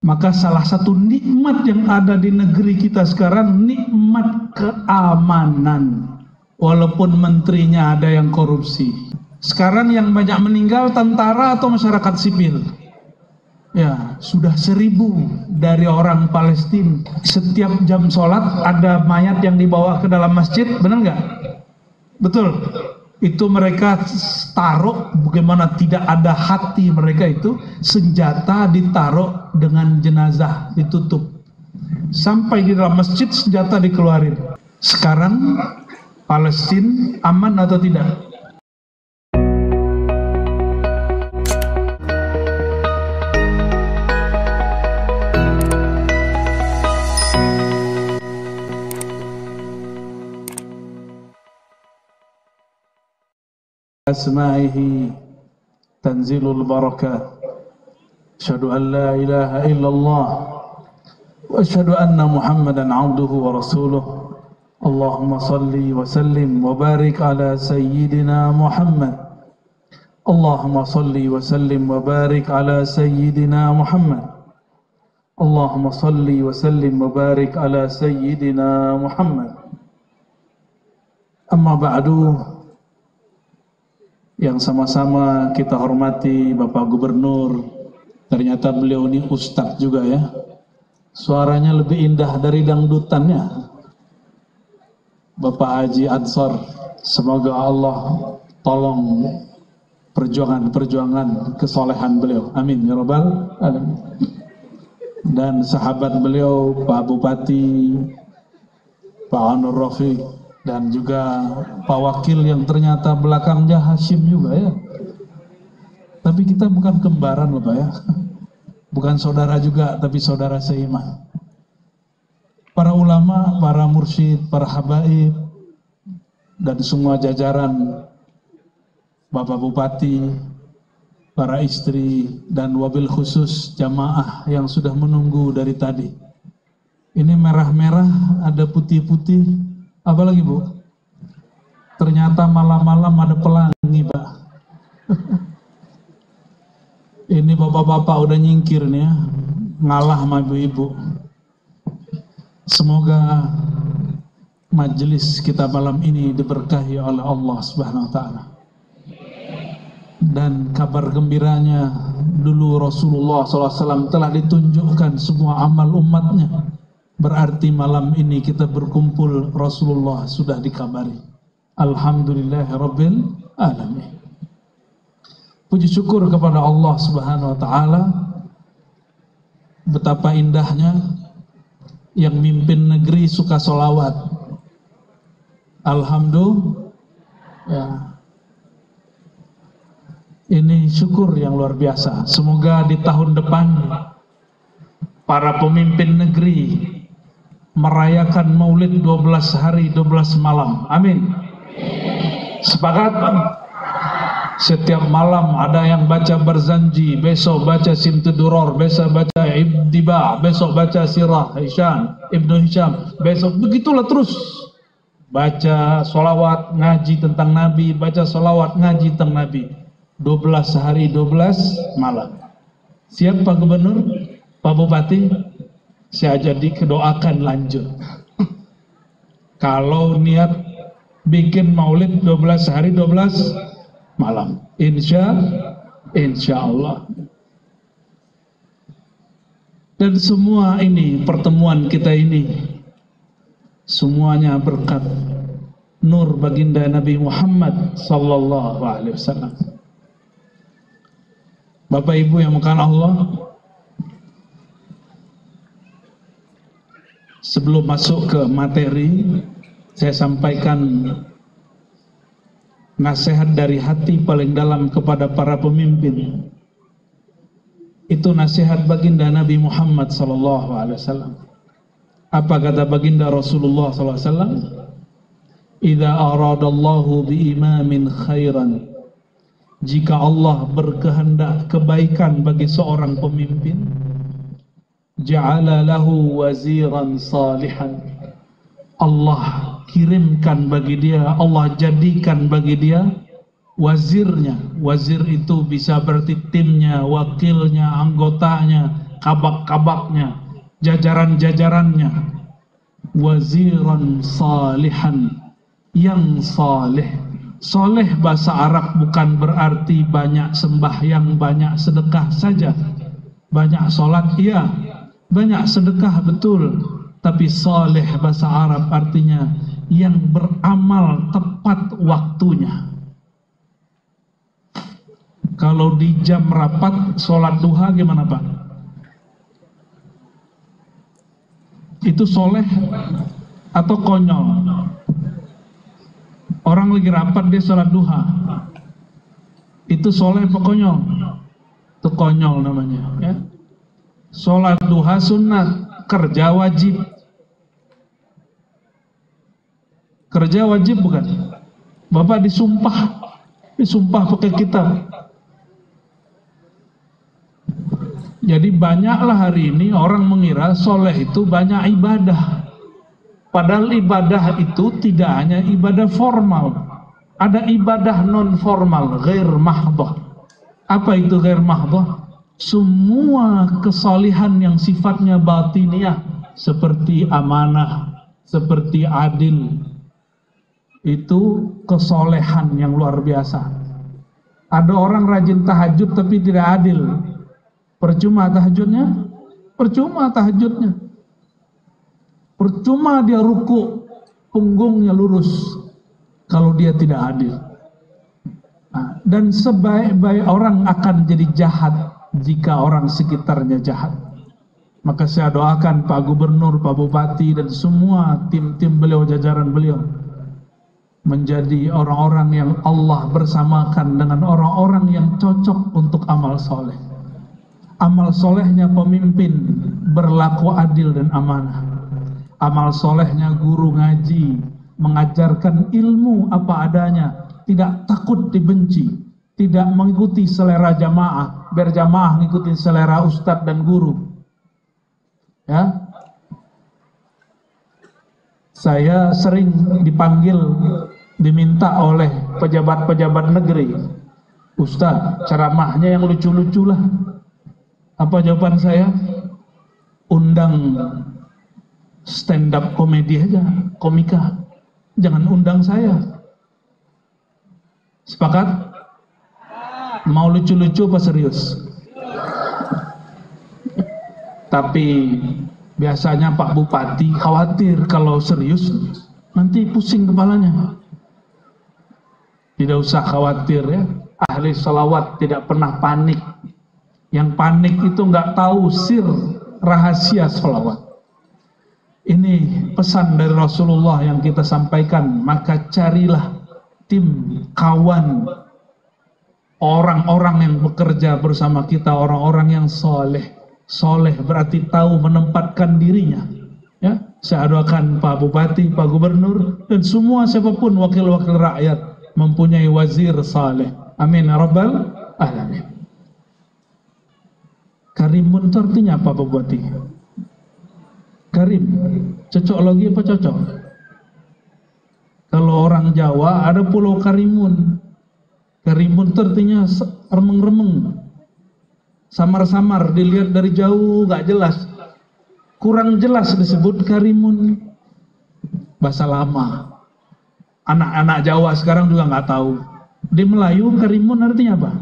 Maka salah satu nikmat yang ada di negeri kita sekarang, nikmat keamanan. Walaupun menterinya ada yang korupsi. Sekarang yang banyak meninggal tentara atau masyarakat sipil? Ya, sudah 1000 dari orang Palestina. Setiap jam sholat ada mayat yang dibawa ke dalam masjid, benar nggak? Betul. Itu mereka taruh, bagaimana tidak ada hati mereka itu, senjata ditaruh dengan jenazah, ditutup. Sampai di dalam masjid senjata dikeluarin. Sekarang Palestina aman atau tidak? Asma'ihi tanzilul barakat. Asyhadu an la ilaha illallah wa asyhadu anna Muhammadan abduhu wa rasuluh. Allahumma salli wa sallim wa barik ala sayyidina Muhammad. Allahumma salli wa sallim wa barik ala sayyidina Muhammad. Allahumma salli wa sallim wa barik ala sayyidina Muhammad. Amma ba'du. Yang sama-sama kita hormati Bapak Gubernur, ternyata beliau ini ustadz juga ya, suaranya lebih indah dari dangdutannya, Bapak Haji Ansor. Semoga Allah tolong perjuangan kesolehan beliau, amin ya rabbal alamin. Dan sahabat beliau Pak Bupati, Pak Anur Rafiq, dan juga Pak Wakil yang ternyata belakangnya Hashim juga ya. Tapi kita bukan kembaran loh Pak ya. Bukan saudara juga, tapi saudara seiman. Para ulama, para mursyid, para habaib, dan semua jajaran Bapak Bupati, para istri, dan wabil khusus jamaah yang sudah menunggu dari tadi. Ini merah-merah, ada putih-putih. Apa lagi Bu? Ternyata malam-malam ada pelangi Pak. Ini bapak-bapak udah nyingkir nih ya, ngalah sama ibu-ibu. Semoga majelis kita malam ini diberkahi oleh Allah Subhanahu wa Ta'ala. Dan kabar gembiranya, dulu Rasulullah SAW telah ditunjukkan semua amal umatnya. Berarti malam ini kita berkumpul, Rasulullah sudah dikabari. Alhamdulillahirabbil alamin. Puji syukur kepada Allah Subhanahu wa Ta'ala. Betapa indahnya yang mimpin negeri suka sholawat. Alhamdulillah ya. Ini syukur yang luar biasa. Semoga di tahun depan para pemimpin negeri merayakan maulid 12 hari 12 malam. Amin. Sepakat? Setiap malam ada yang baca Barzanji, besok baca Simtuduror, besok baca Ibtiba, besok baca Sirah Hisham, Ibnu Hisham, besok begitulah terus. Baca sholawat, ngaji tentang Nabi, baca sholawat, ngaji tentang Nabi. 12 hari 12 malam. Siap Pak Gubernur, Pak Bupati? Saya jadi kedoakan lanjut. Kalau niat bikin maulid 12 hari 12 malam, insya Allah. Dan semua ini, pertemuan kita ini, semuanya berkat nur baginda Nabi Muhammad sallallahu alaihi wasallam. Bapak Ibu yang mengasihi Allah, sebelum masuk ke materi, saya sampaikan nasihat dari hati paling dalam kepada para pemimpin. Itu nasihat baginda Nabi Muhammad SAW. Apa kata baginda Rasulullah SAW? Idza aradallahu biimamin khairan. Jika Allah berkehendak kebaikan bagi seorang pemimpin, ja'ala lahu waziran salihan. Allah kirimkan bagi dia, Allah jadikan bagi dia wazirnya. Wazir itu bisa berarti timnya, wakilnya, anggotanya, kabak-kabaknya, jajaran-jajarannya. Waziran salihan, yang saleh. Soleh bahasa Arab bukan berarti banyak sembahyang, banyak sedekah saja. Banyak sholat, iya. Banyak sedekah, betul. Tapi soleh bahasa Arab artinya yang beramal tepat waktunya. Kalau di jam rapat sholat duha gimana Pak? Itu soleh atau konyol? Orang lagi rapat dia sholat duha, itu soleh apa konyol? Itu konyol namanya ya. Sholat duha sunnah, kerja wajib. Kerja wajib bukan? Bapak disumpah pakai kitab. Jadi banyaklah hari ini orang mengira soleh itu banyak ibadah. Padahal ibadah itu tidak hanya ibadah formal. Ada ibadah non formal, ghair mahdhah. Apa itu ghair mahdhah? Semua kesalihan yang sifatnya batiniah, seperti amanah, seperti adil, itu kesolehan yang luar biasa. Ada orang rajin tahajud tapi tidak adil. Percuma tahajudnya, percuma tahajudnya, percuma dia ruku, punggungnya lurus kalau dia tidak adil. Nah, dan sebaik-baik orang akan jadi jahat jika orang sekitarnya jahat. Maka saya doakan Pak Gubernur, Pak Bupati, dan semua tim-tim beliau, jajaran beliau, menjadi orang-orang yang Allah bersamakan dengan orang-orang yang cocok untuk amal soleh. Amal solehnya pemimpin berlaku adil dan amanah. Amal solehnya guru ngaji, mengajarkan ilmu apa adanya, tidak takut dibenci, tidak mengikuti selera jamaah, biar jamaah mengikuti selera ustadz dan guru. Ya, saya sering dipanggil, diminta oleh pejabat-pejabat negeri, Ustadz, ceramahnya yang lucu-lucu lah. Apa jawaban saya? Undang stand up komedi aja, komika. Jangan undang saya. Sepakat? Mau lucu-lucu apa serius? Tapi biasanya Pak Bupati khawatir kalau serius nanti pusing kepalanya. Tidak usah khawatir ya. Ahli salawat tidak pernah panik. Yang panik itu nggak tahu sir rahasia salawat. Ini pesan dari Rasulullah yang kita sampaikan. Maka carilah tim, kawan, orang-orang yang bekerja bersama kita, orang-orang yang soleh. Soleh berarti tahu menempatkan dirinya. Ya, saya doakan Pak Bupati, Pak Gubernur, dan semua siapapun wakil-wakil rakyat mempunyai wazir saleh. Amin ya rabbal alamin. Karimun itu artinya apa Pak Bupati? Karim, cocok lagi apa cocok? Kalau orang Jawa ada pulau Karimun. Karimun itu artinya remeng-remeng, samar-samar, dilihat dari jauh gak jelas, kurang jelas disebut Karimun. Bahasa lama. Anak-anak Jawa sekarang juga nggak tahu. Di Melayu Karimun artinya apa?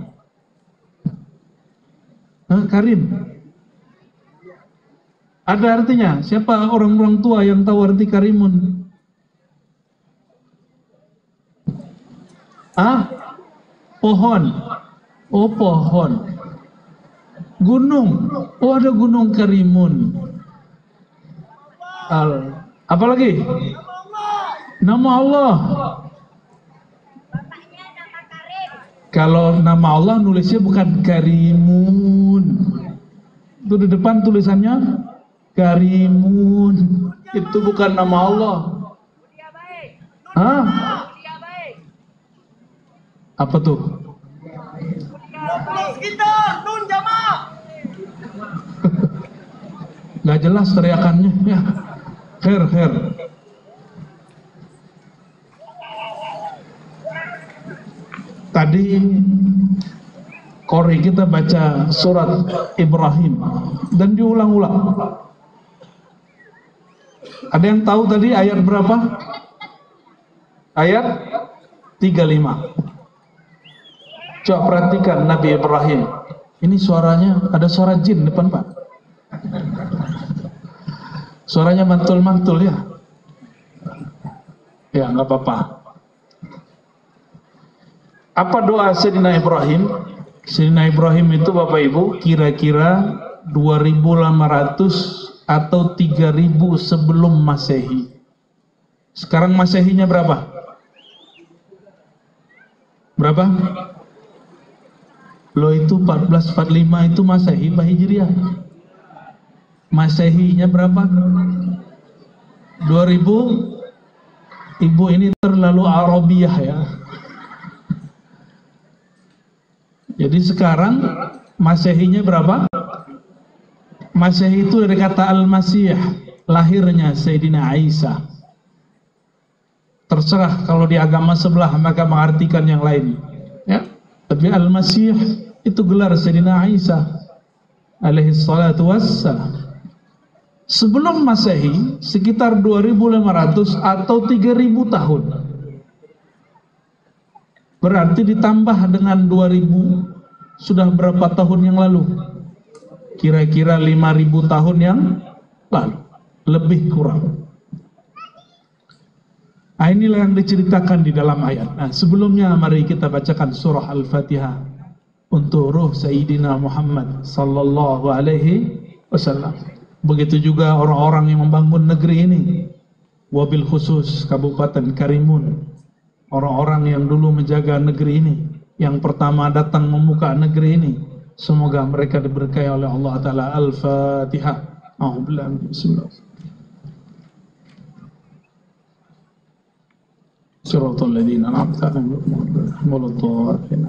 Karim. Ada artinya. Siapa orang-orang tua yang tahu arti Karimun? Pohon. Oh, pohon. Gunung. Oh, ada gunung Karimun. Apa lagi? Nama Allah. Kalau nama Allah nulisnya bukan Karimun. Itu di depan tulisannya Karimun. Itu bukan nama Allah. Hah? Apa tuh? Gak jelas teriakannya ya. Khair. Tadi Qori kita baca surat Ibrahim dan diulang-ulang. Ada yang tahu tadi ayat berapa? Ayat 35. Coba perhatikan Nabi Ibrahim. Ini suaranya, ada suara jin depan Pak. Suaranya mantul-mantul ya. Ya nggak apa-apa. Apa doa Sayyidina Ibrahim? Sayyidina Ibrahim itu Bapak Ibu kira-kira 2500 atau 3000 sebelum Masehi. Sekarang Masehinya berapa? Berapa? Lo itu 1445 itu Masehi apa Hijriah? Masehinya berapa? 2000. Ibu ini terlalu Arabiah ya. Jadi sekarang Masehinya berapa? Masehi itu dari kata Al-Masih, lahirnya Sayyidina Isa. Terserah kalau di agama sebelah maka mengartikan yang lain. Ya. Tapi Al-Masih itu gelar Sayyidina Isa alaihi salatu wassalam. Sebelum Masehi sekitar 2500 atau 3000 tahun. Berarti ditambah dengan 2000 sudah berapa tahun yang lalu? Kira-kira 5000 tahun yang lalu, lebih kurang. Nah, inilah yang diceritakan di dalam ayat. Nah, sebelumnya mari kita bacakan surah Al-Fatihah untuk ruh Sayyidina Muhammad sallallahu alaihi wasallam. Begitu juga orang-orang yang membangun negeri ini, wabil khusus Kabupaten Karimun, orang-orang yang dulu menjaga negeri ini, yang pertama datang membuka negeri ini, semoga mereka diberkahi oleh Allah Ta'ala. Al-Fatihah. Bismillah. Siratal ladzina an'amta 'alaihim waladdallin.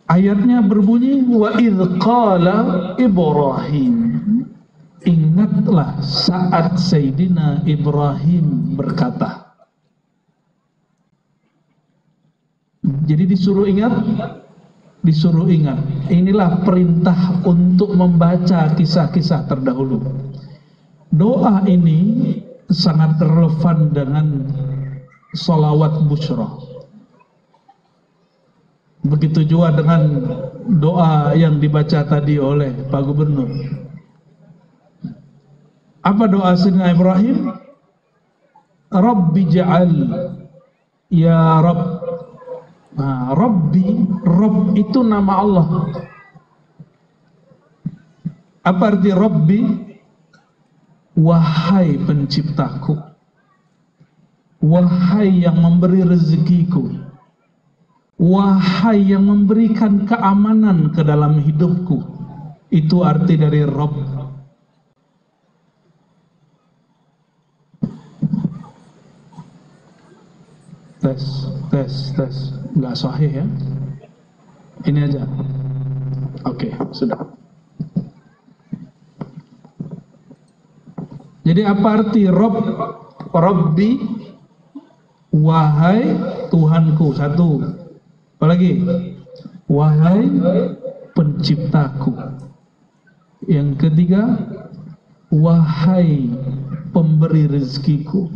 Ayatnya berbunyi wa idz qala Ibrahim. Ingatlah saat Sayyidina Ibrahim berkata. Jadi disuruh ingat, disuruh ingat. Inilah perintah untuk membaca kisah-kisah terdahulu. Doa ini sangat relevan dengan sholawat busyra. Begitu juga dengan doa yang dibaca tadi oleh Pak Gubernur. Apa doa Sayyidina Ibrahim? Rabbi ja'al, ya Rabb. Nah, Rabbi, Rabb itu nama Allah. Apa arti Rabbi? Wahai penciptaku, wahai yang memberi rezekiku, wahai yang memberikan keamanan ke dalam hidupku. Itu arti dari Rabb. Tes. Nggak sahih ya. Ini aja. Oke, sudah. Jadi apa arti Rabb? Rabbi, wahai Tuhanku. Satu. Apalagi? Wahai penciptaku. Yang ketiga, wahai pemberi rezekiku,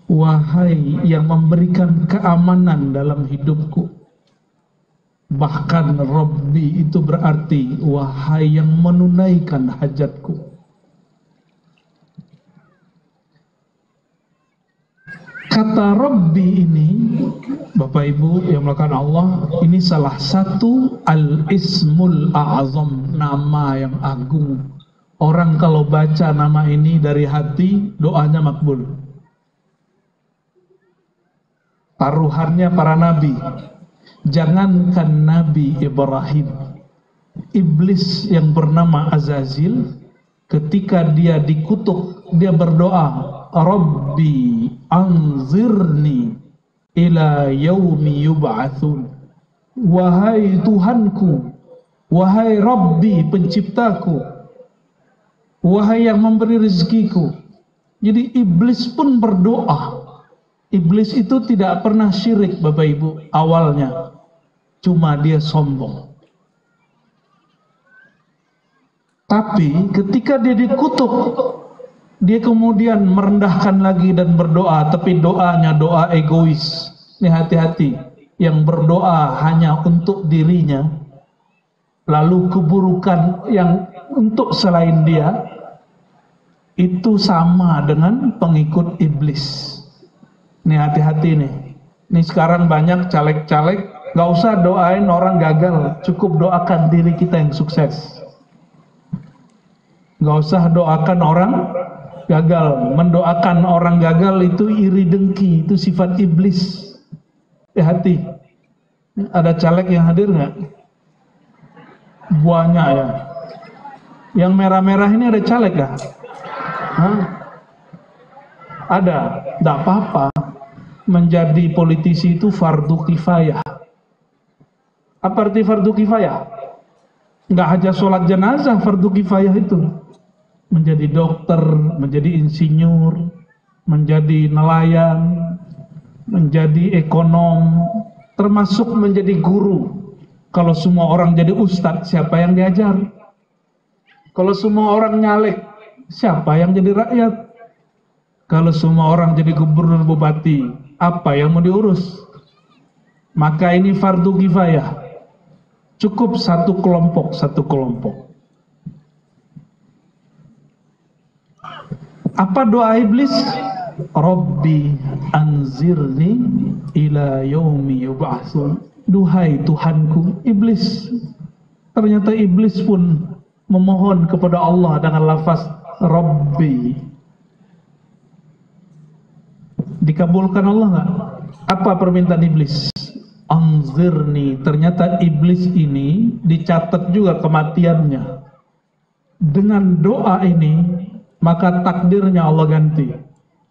wahai yang memberikan keamanan dalam hidupku. Bahkan Rabbi itu berarti wahai yang menunaikan hajatku. Kata Rabbi ini, Bapak Ibu yang melakukan Allah, ini salah satu al-ismul a'azam, nama yang agung. Orang kalau baca nama ini dari hati, doanya makbul. Taruhannya para nabi. Jangankan Nabi Ibrahim, iblis yang bernama Azazil, ketika dia dikutuk, dia berdoa, Rabbi anzirni ila yaumi yub'atsun. Wahai Tuhanku, wahai Rabbi penciptaku, wahai yang memberi rezekiku. Jadi iblis pun berdoa Iblis itu tidak pernah syirik Bapak Ibu awalnya, cuma dia sombong. Tapi ketika dia dikutuk, dia kemudian merendahkan lagi dan berdoa, tapi doanya doa egois. Ini hati-hati, yang berdoa hanya untuk dirinya, lalu keburukan yang untuk selain dia, itu sama dengan pengikut iblis. Nih hati-hati nih. Nih sekarang banyak caleg-caleg, gak usah doain orang gagal, cukup doakan diri kita yang sukses. Gak usah doakan orang gagal. Mendoakan orang gagal itu iri dengki, itu sifat iblis. Hati. Ada caleg yang hadir nggak? Banyak ya. Yang merah-merah ini ada caleg nggak? Ada. Tidak apa-apa. Menjadi politisi itu fardu kifayah. Apa arti fardu kifayah? Nggak hanya sholat jenazah, fardu kifayah itu. Menjadi dokter, menjadi insinyur, menjadi nelayan, menjadi ekonom, termasuk menjadi guru. Kalau semua orang jadi ustadz, siapa yang diajar? Kalau semua orang nyalek, siapa yang jadi rakyat? Kalau semua orang jadi gubernur bupati, apa yang mau diurus? Maka ini fardu kifayah. Cukup satu kelompok. Apa doa iblis? Rabbi anzirni ila yaumi yub'atsun. Duhai Tuhanku. Iblis. Ternyata iblis pun memohon kepada Allah dengan lafaz Rabbi. Dikabulkan Allah nggak? Apa permintaan iblis? Anzirni. Ternyata iblis ini dicatat juga kematiannya. Dengan doa ini, maka takdirnya Allah ganti.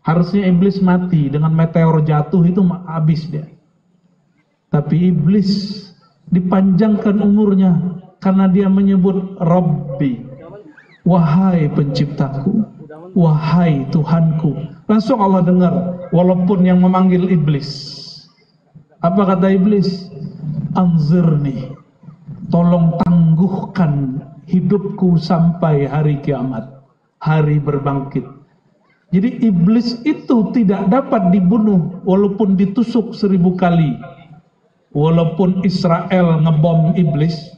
Harusnya iblis mati, dengan meteor jatuh itu habis dia. Tapi iblis dipanjangkan umurnya karena dia menyebut Rabbi. Wahai penciptaku, wahai Tuhanku. Langsung Allah dengar, walaupun yang memanggil iblis. Apa kata iblis? Anzirni, tolong tangguhkan hidupku sampai hari kiamat, hari berbangkit. Jadi iblis itu tidak dapat dibunuh walaupun ditusuk 1000 kali. Walaupun Israel ngebom iblis.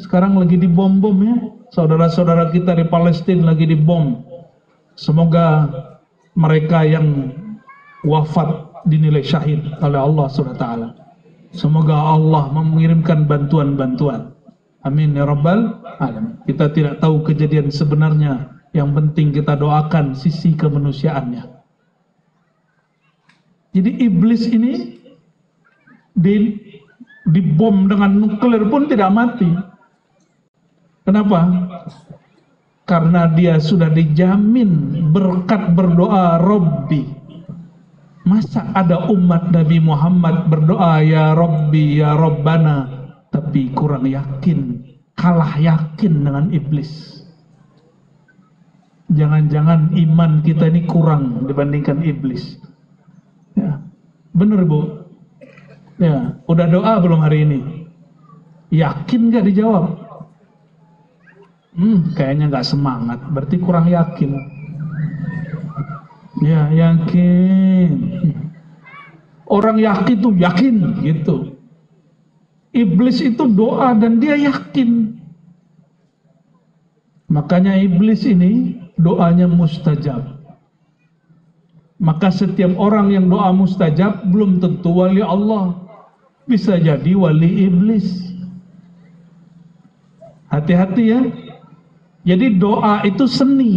Sekarang lagi dibom-bom ya. Saudara-saudara kita di Palestina lagi dibom. Semoga mereka yang wafat dinilai syahid oleh Allah SWT. Semoga Allah mengirimkan bantuan-bantuan. Amin ya Rabbal Alamin. Kita tidak tahu kejadian sebenarnya. Yang penting kita doakan sisi kemanusiaannya. Jadi iblis ini dibom dengan nuklir pun tidak mati. Kenapa? Karena dia sudah dijamin berkat berdoa Rabbi. Masa ada umat Nabi Muhammad berdoa ya Rabbi ya Rabbana, tapi kurang yakin, kalah yakin dengan iblis. Jangan-jangan iman kita ini kurang dibandingkan iblis. Ya, bener Bu. Ya, udah doa belum hari ini? Yakin gak dijawab? Kayaknya gak semangat, berarti kurang yakin. Ya, yakin. Orang yakin tuh yakin gitu. Iblis itu doa dan dia yakin. Makanya iblis ini doanya mustajab. Maka setiap orang yang doa mustajab belum tentu wali Allah. Bisa jadi wali iblis. Hati-hati ya. Jadi doa itu seni.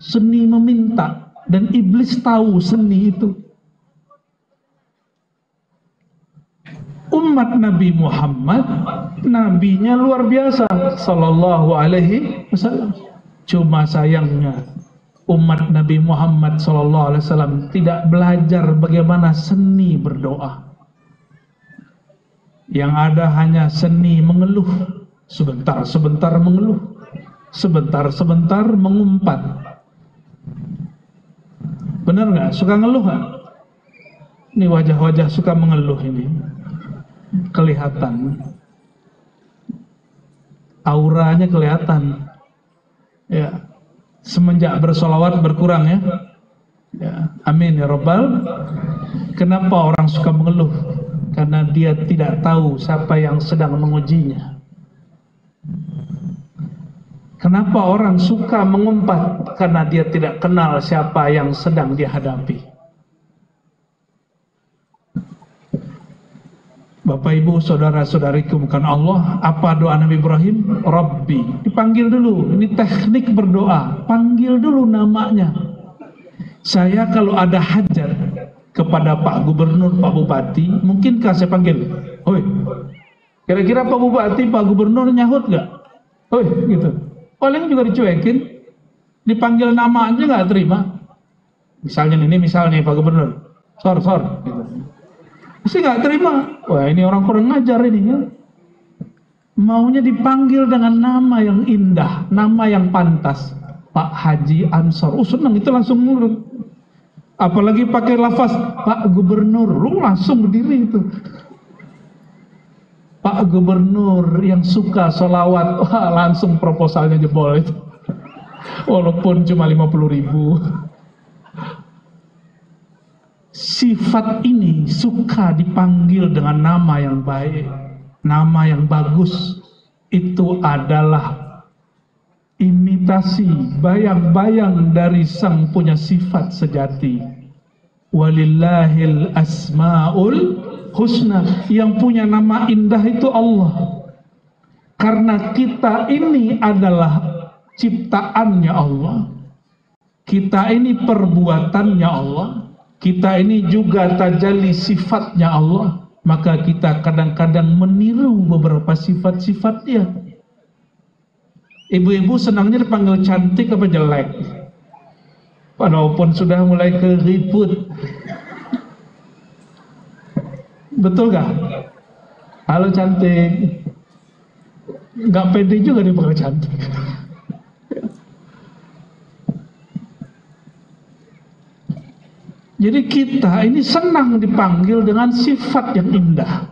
Seni meminta. Dan iblis tahu seni itu. Umat Nabi Muhammad, nabinya luar biasa, sallallahu alaihi wasallam. Cuma sayangnya umat Nabi Muhammad sallallahu alaihi wasallam tidak belajar bagaimana seni berdoa. Yang ada hanya seni mengeluh, sebentar-sebentar mengeluh, sebentar-sebentar mengumpat. Benar nggak? Suka ngeluh nggak? Ini wajah-wajah suka mengeluh ini. Kelihatan. Auranya kelihatan. Ya. Semenjak bersolawat berkurang ya. Ya. Amin ya Rabbal. Kenapa orang suka mengeluh? Karena dia tidak tahu siapa yang sedang mengujinya. Kenapa orang suka mengumpat? Karena dia tidak kenal siapa yang sedang dihadapi. Bapak Ibu, saudara-saudariku bukan Allah, apa doa Nabi Ibrahim? Rabbi. Dipanggil dulu, ini teknik berdoa. Panggil dulu namanya. Saya kalau ada hajat kepada Pak Gubernur, Pak Bupati, mungkinkah saya panggil? Oi, kira-kira Pak Bupati, Pak Gubernur nyahut gak? Oi, gitu. Paling juga dicuekin. Dipanggil nama aja gak terima. Misalnya Pak Gubernur. Sor, gitu. Pasti nggak terima. Wah, ini orang kurang ngajar ini ya. Maunya dipanggil dengan nama yang indah, nama yang pantas. Pak Haji Ansor. Senang itu langsung nurut. Apalagi pakai lafaz Pak Gubernur, lu langsung berdiri itu. Pak Gubernur yang suka sholawat, wah, langsung proposalnya jebol itu. Walaupun cuma 50.000. Sifat ini suka dipanggil dengan nama yang baik, nama yang bagus. Itu adalah imitasi, bayang-bayang dari sang punya sifat sejati. Walillahil asmaul husna. Yang punya nama indah itu Allah. Karena kita ini adalah ciptaannya Allah. Kita ini perbuatannya Allah. Kita ini juga tajalli sifatnya Allah. Maka kita kadang-kadang meniru beberapa sifat-sifat dia. Ibu-ibu senangnya dipanggil cantik apa jelek? Walaupun sudah mulai keriput. Betul gak? Halo cantik. Gak pede juga dipanggil cantik. Jadi kita ini senang dipanggil dengan sifat yang indah.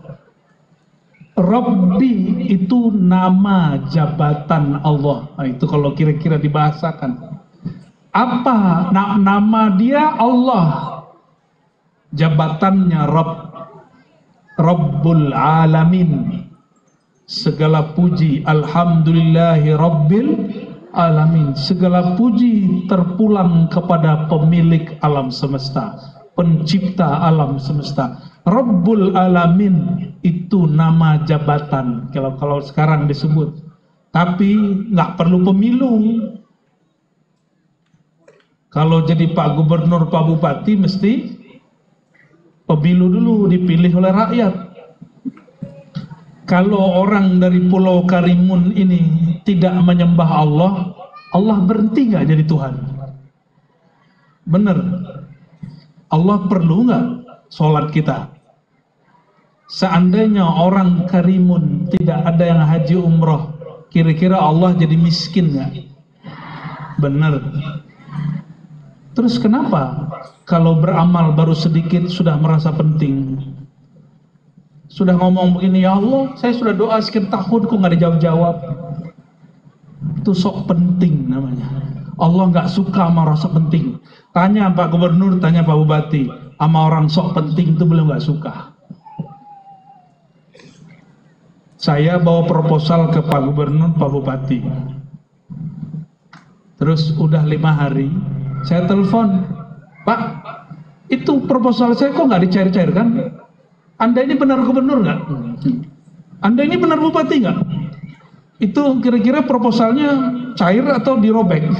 Rabbi itu nama jabatan Allah. Nah, itu kalau kira-kira dibahasakan. Apa nama dia? Allah. Jabatannya Rabb. Rabbul Alamin. Segala puji, alhamdulillahi Rabbil Alamin. Segala puji terpulang kepada pemilik alam semesta, pencipta alam semesta. Rabbul Alamin itu nama jabatan kalau sekarang disebut. Tapi nggak perlu pemilu. Kalau jadi Pak Gubernur, Pak Bupati mesti pemilu dulu, dipilih oleh rakyat. Kalau orang dari Pulau Karimun ini tidak menyembah Allah, Allah berhenti nggak jadi Tuhan? Bener. Allah perlu nggak sholat kita? Seandainya orang Karimun tidak ada yang haji umroh, kira-kira Allah jadi miskin nggak? Bener. Terus kenapa kalau beramal baru sedikit sudah merasa penting? Sudah ngomong begini, ya Allah, saya sudah doa sekian tahun kok nggak dijawab-jawab. Itu sok penting namanya. Allah nggak suka sama rasa penting. Tanya Pak Gubernur, tanya Pak Bupati, sama orang sok penting itu belum nggak suka. Saya bawa proposal ke Pak Gubernur, Pak Bupati. Terus udah 5 hari, saya telepon, Pak, itu proposal saya kok nggak dicair-cairkan? Anda ini benar gubernur nggak? Anda ini benar bupati nggak? Itu kira-kira proposalnya cair atau dirobek?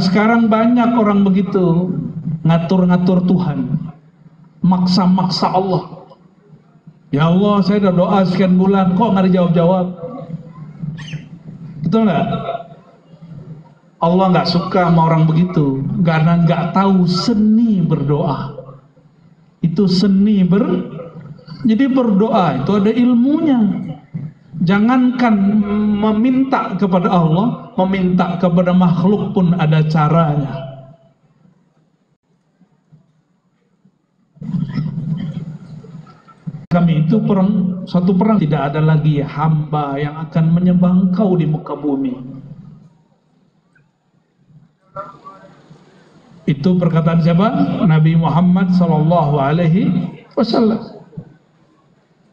Sekarang banyak orang begitu, ngatur-ngatur Tuhan, maksa-maksa Allah. Ya Allah, saya udah doa sekian bulan, kok nggak dijawab-jawab? Betul nggak? Allah nggak suka sama orang begitu, karena nggak tahu seni berdoa. Itu seni jadi berdoa itu ada ilmunya. Jangankan meminta kepada Allah, meminta kepada makhluk pun ada caranya. kami itu satu perang tidak ada lagi hamba yang akan menyembah engkau di muka bumi. Itu perkataan siapa? Nabi Muhammad sallallahu alaihi wasallam.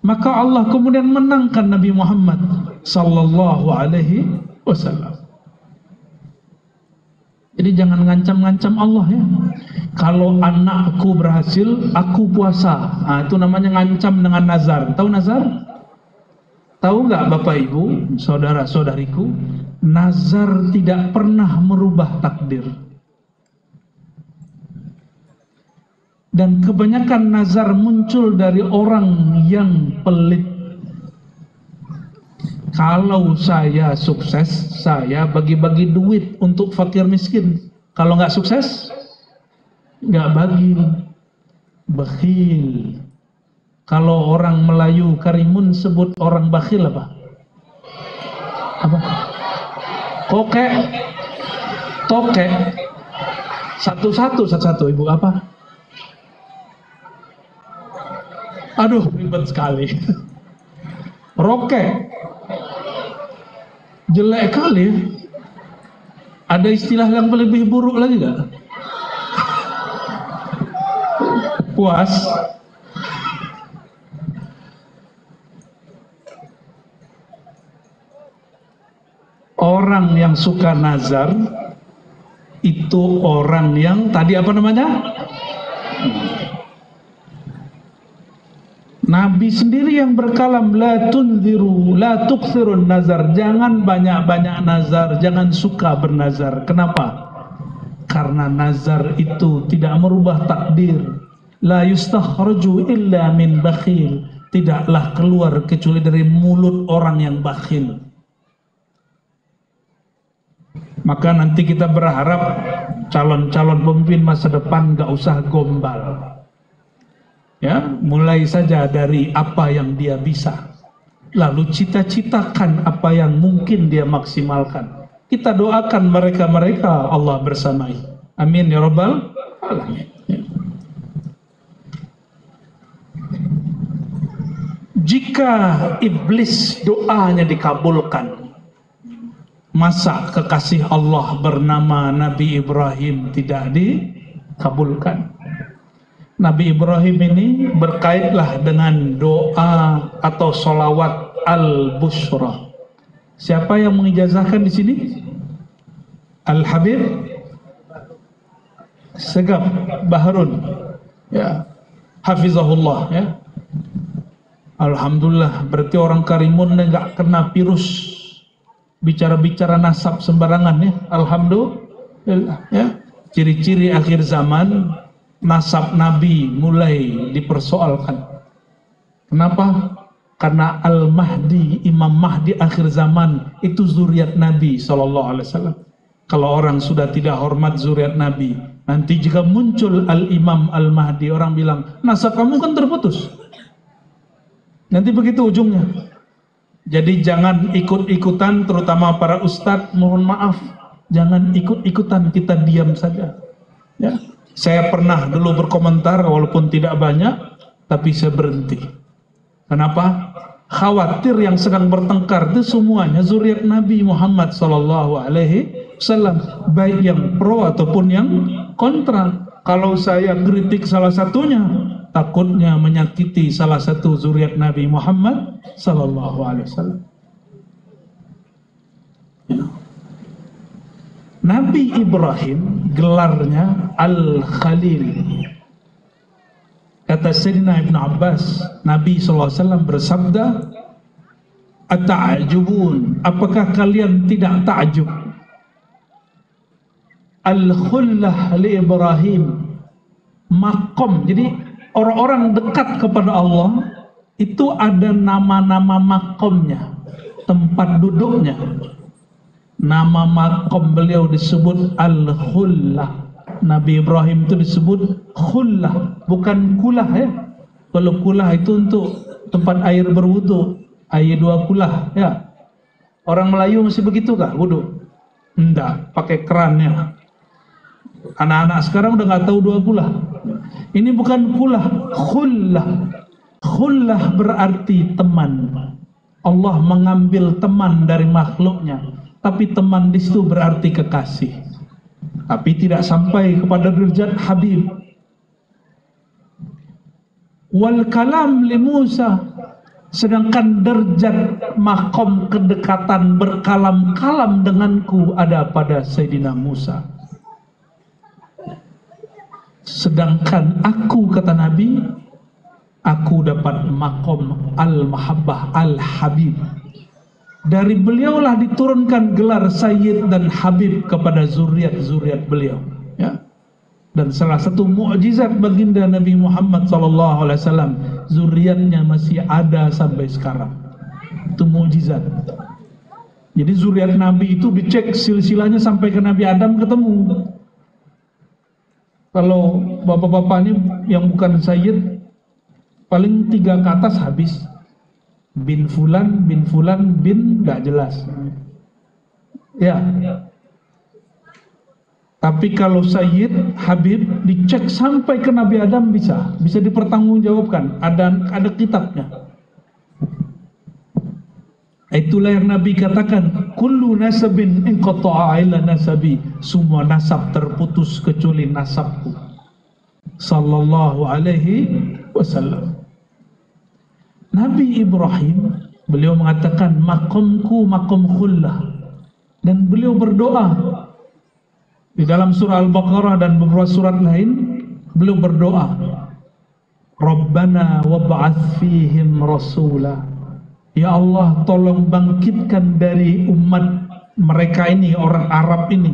Maka Allah kemudian menangkan Nabi Muhammad sallallahu alaihi wasallam. Jadi jangan ngancam-ngancam Allah ya. Kalau anakku berhasil, aku puasa. Nah, itu namanya ngancam dengan nazar. Tahu nazar? Tahu nggak Bapak Ibu, saudara-saudariku? Nazar tidak pernah merubah takdir. Dan kebanyakan nazar muncul dari orang yang pelit. Kalau saya sukses, saya bagi-bagi duit untuk fakir miskin. Kalau nggak sukses, nggak bagi. Bakhil. Kalau orang Melayu Karimun sebut orang bakhil apa? Apa? Kokek. Tokek. Satu-satu Ibu apa? Aduh, ribet sekali. Rokek. Jelek kali. Ada istilah yang lebih buruk lagi gak? Puas. Orang yang suka nazar itu orang yang tadi apa namanya? Nabi sendiri yang berkalam, la tunziru, la tukthirun nazar, jangan banyak-banyak nazar, jangan suka bernazar. Kenapa? Karena nazar itu tidak merubah takdir. La yustakhraju illa min bakhil, tidaklah keluar kecuali dari mulut orang yang bakhil. Maka nanti kita berharap calon-calon pemimpin masa depan gak usah gombal. Ya, mulai saja dari apa yang dia bisa, lalu cita-citakan apa yang mungkin dia maksimalkan. Kita doakan mereka-mereka Allah bersamai. Amin ya rabbal alamin. Jika iblis doanya dikabulkan, masa kekasih Allah bernama Nabi Ibrahim tidak dikabulkan? Nabi Ibrahim ini berkaitlah dengan doa atau sholawat al-bushra. Siapa yang mengijazahkan di sini? Al-Habib Segaf Baharun, ya, hafizahullah, ya. Alhamdulillah, berarti orang Karimun nggak kena virus bicara-bicara nasab sembarangan ya. Alhamdulillah, ya. Ciri-ciri akhir zaman, nasab Nabi mulai dipersoalkan. Kenapa? Karena Al-Mahdi, Imam Mahdi akhir zaman itu zuriat Nabi SAW. Kalau orang sudah tidak hormat zuriat Nabi, nanti jika muncul Al-Imam Al-Mahdi, orang bilang, nasab kamu kan terputus. Nanti begitu ujungnya. Jadi jangan ikut-ikutan, terutama para ustadz, mohon maaf, jangan ikut-ikutan, kita diam saja. Ya. Saya pernah dulu berkomentar, walaupun tidak banyak, tapi saya berhenti. Kenapa? Khawatir yang sedang bertengkar itu semuanya zuriat Nabi Muhammad SAW, baik yang pro ataupun yang kontra. Kalau saya kritik salah satunya, takutnya menyakiti salah satu zuriat Nabi Muhammad SAW. Nabi Ibrahim gelarnya Al-Khalil. Kata Sayyidina Ibn Abbas, Nabi SAW bersabda, "Ata'ajubun, apakah kalian tidak ta'jub? Al-khullah li Ibrahim, makom." Jadi orang-orang dekat kepada Allah itu ada nama-nama makomnya, tempat duduknya. Nama makom beliau disebut Al-Khullah. Nabi Ibrahim itu disebut khullah, bukan kulah ya. Kalau kulah itu untuk tempat air berwudu, air dua kulah ya. Orang Melayu masih begitu kah wudu? Enggak, pakai kerannya. Anak-anak sekarang udah nggak tahu dua kulah. Ini bukan kulah, khullah. Khullah berarti teman. Allah mengambil teman dari makhluknya, tapi teman di situ berarti kekasih. Tapi tidak sampai kepada derajat Habib. Wal kalam li Musa, sedangkan derajat makom kedekatan berkalam-kalam denganku ada pada Sayyidina Musa. Sedangkan aku, kata Nabi, aku dapat makom al-mahabbah al-habib. Dari beliaulah diturunkan gelar Sayyid dan Habib kepada zuriat-zuriat beliau, ya. Dan salah satu mukjizat baginda Nabi Muhammad SAW, zuriatnya masih ada sampai sekarang. Itu mukjizat. Jadi zuriat Nabi itu dicek silsilahnya sampai ke Nabi Adam ketemu. Kalau bapak-bapak ini yang bukan Sayyid, paling 3 ke atas habis. Bin Fulan, bin gak jelas. Ya. Tapi kalau Sayyid, Habib, dicek sampai ke Nabi Adam bisa dipertanggungjawabkan. Ada kitabnya. Itulah yang Nabi katakan, kullu nasabin inqata'a ila nasabi, semua nasab terputus kecuali nasabku. Sallallahu alaihi wasallam. Nabi Ibrahim, beliau mengatakan makomku makom khullah, dan beliau berdoa. Di dalam surah Al-Baqarah dan beberapa surat lain, beliau berdoa, Rabbana wab'ath fihim rasula. Ya Allah, tolong bangkitkan dari umat mereka ini, orang Arab ini,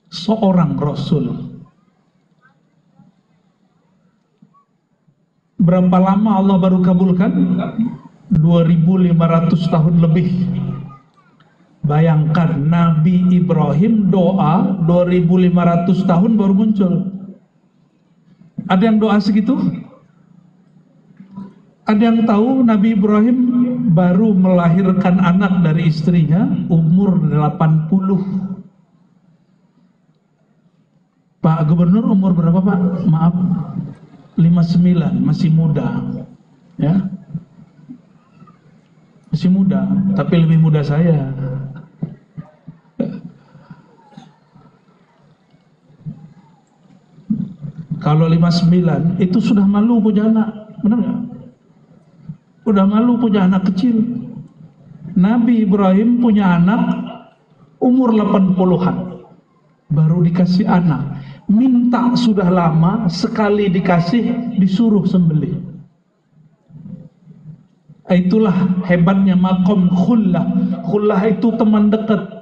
seorang Rasul. Berapa lama Allah baru kabulkan? 2500 tahun lebih. Bayangkan Nabi Ibrahim doa 2500 tahun baru muncul. Ada yang doa segitu? Ada yang tahu Nabi Ibrahim baru melahirkan anak dari istrinya umur 80. Pak Gubernur umur berapa, Pak? Maaf, 59, masih muda. Ya. Masih muda, tapi lebih muda saya. Kalau 59 itu sudah malu punya anak, benar nggak? Udah malu punya anak kecil. Nabi Ibrahim punya anak umur 80-an, baru dikasih anak. Minta sudah lama, sekali dikasih disuruh sembelih. Itulah hebatnya makom khullah. Khullah itu teman dekat.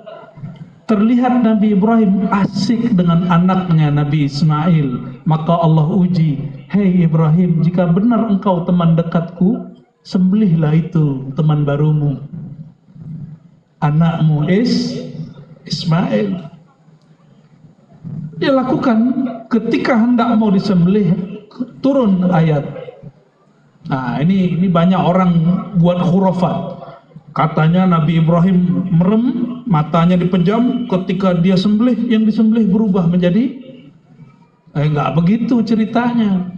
Terlihat Nabi Ibrahim asik dengan anaknya Nabi Ismail. Maka Allah uji, hei Ibrahim, jika benar engkau teman dekatku, sembelihlah itu teman barumu, anakmu Ismail. Dia lakukan. Ketika hendak mau disembelih, turun ayat. Nah, ini banyak orang buat khurafat. Katanya Nabi Ibrahim merem, matanya dipejam, ketika dia sembelih, yang disembelih berubah menjadi enggak begitu ceritanya.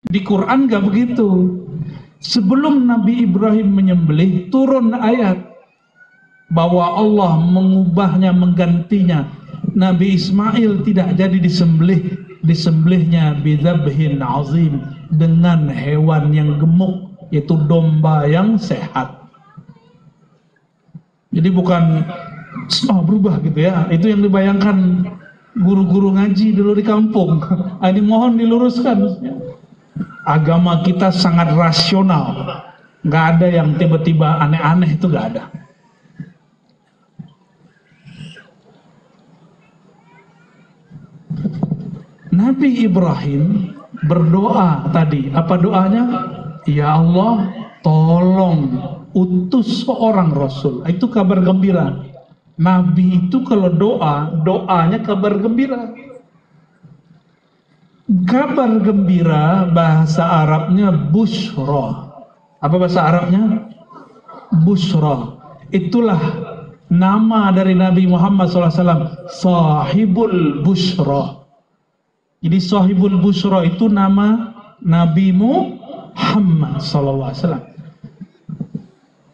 Di Quran enggak begitu. Sebelum Nabi Ibrahim menyembelih, turun ayat bahwa Allah mengubahnya, menggantinya. Nabi Ismail tidak jadi disembelih, disembelihnya bidzabhin azim, dengan hewan yang gemuk, yaitu domba yang sehat. Jadi bukan berubah gitu ya. Itu yang dibayangkan guru-guru ngaji dulu di kampung. Ini mohon diluruskan. Agama kita sangat rasional, nggak ada yang tiba-tiba aneh-aneh, itu nggak ada. Nabi Ibrahim berdoa tadi, apa doanya? Ya Allah, tolong utus seorang Rasul. Itu kabar gembira. Nabi itu kalau doanya kabar gembira. Kabar gembira bahasa Arabnya busyra. Apa bahasa Arabnya? Busyra. Itulah nama dari Nabi Muhammad SAW, Sahibul Busyra. Jadi Sahibul Busyra itu nama Nabi Muhammad sallallahu alaihi wasallam.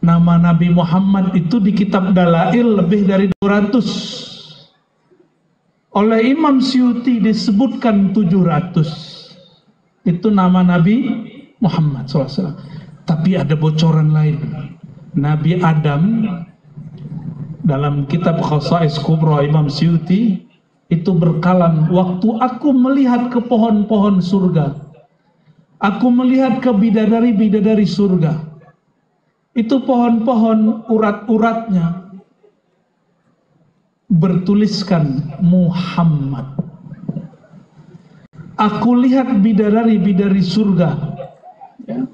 Nama Nabi Muhammad itu di kitab Dalail lebih dari 200. Oleh Imam Suyuti disebutkan 700. Itu nama Nabi Muhammad SAW. Tapi ada bocoran lain. Nabi Adam dalam kitab Khasa'is Kubra Imam Suyuti itu berkalam, waktu aku melihat ke pohon-pohon surga, aku melihat ke bidadari-bidadari surga, itu pohon-pohon urat-uratnya bertuliskan Muhammad. Aku lihat bidadari-bidadari surga, ya.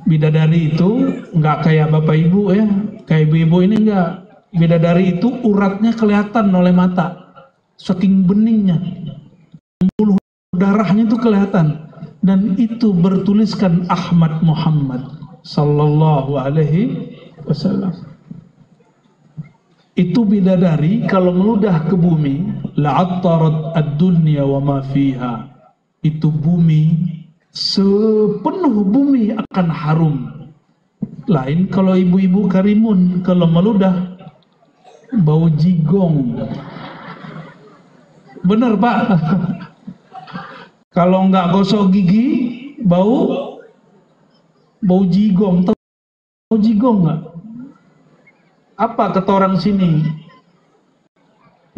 Bidadari itu nggak kayak bapak ibu ya, kayak ibu-ibu ini enggak. Bidadari itu uratnya kelihatan oleh mata, saking beningnya, pembuluh darahnya itu kelihatan, dan itu bertuliskan Ahmad Muhammad sallallahu alaihi wasallam. Itu bidadari kalau meludah ke bumi, la'attarat ad-dunya wa ma fiha. Itu bumi, sepenuh bumi akan harum. Lain kalau ibu-ibu Karimun, kalau meludah bau jigong. Bener Pak? Kalau nggak gosok gigi, bau jigong. Tahu jigong nggak? Apa kata orang sini?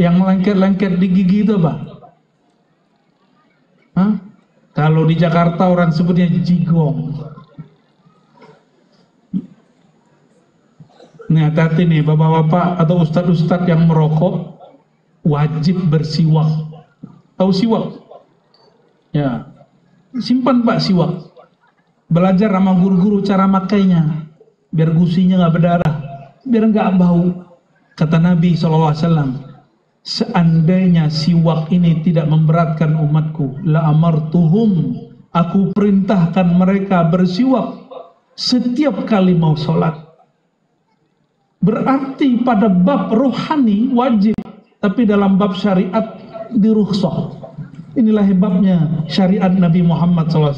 Yang lengket-lengket di gigi itu apa? Hah? Kalau di Jakarta orang sebutnya jigong. Nih hati-hati nih bapak-bapak atau ustadz-ustadz yang merokok, wajib bersiwak. Tahu siwak? Ya, simpan Pak siwak. Belajar sama guru-guru cara makainya, biar gusinya nggak berdarah, biar nggak bau. Kata Nabi SAW, seandainya siwak ini tidak memberatkan umatku, la amartuhum, aku perintahkan mereka bersiwak setiap kali mau sholat. Berarti pada bab rohani wajib, tapi dalam bab syariat dirukhsah. Inilah hebabnya syariat Nabi Muhammad SAW.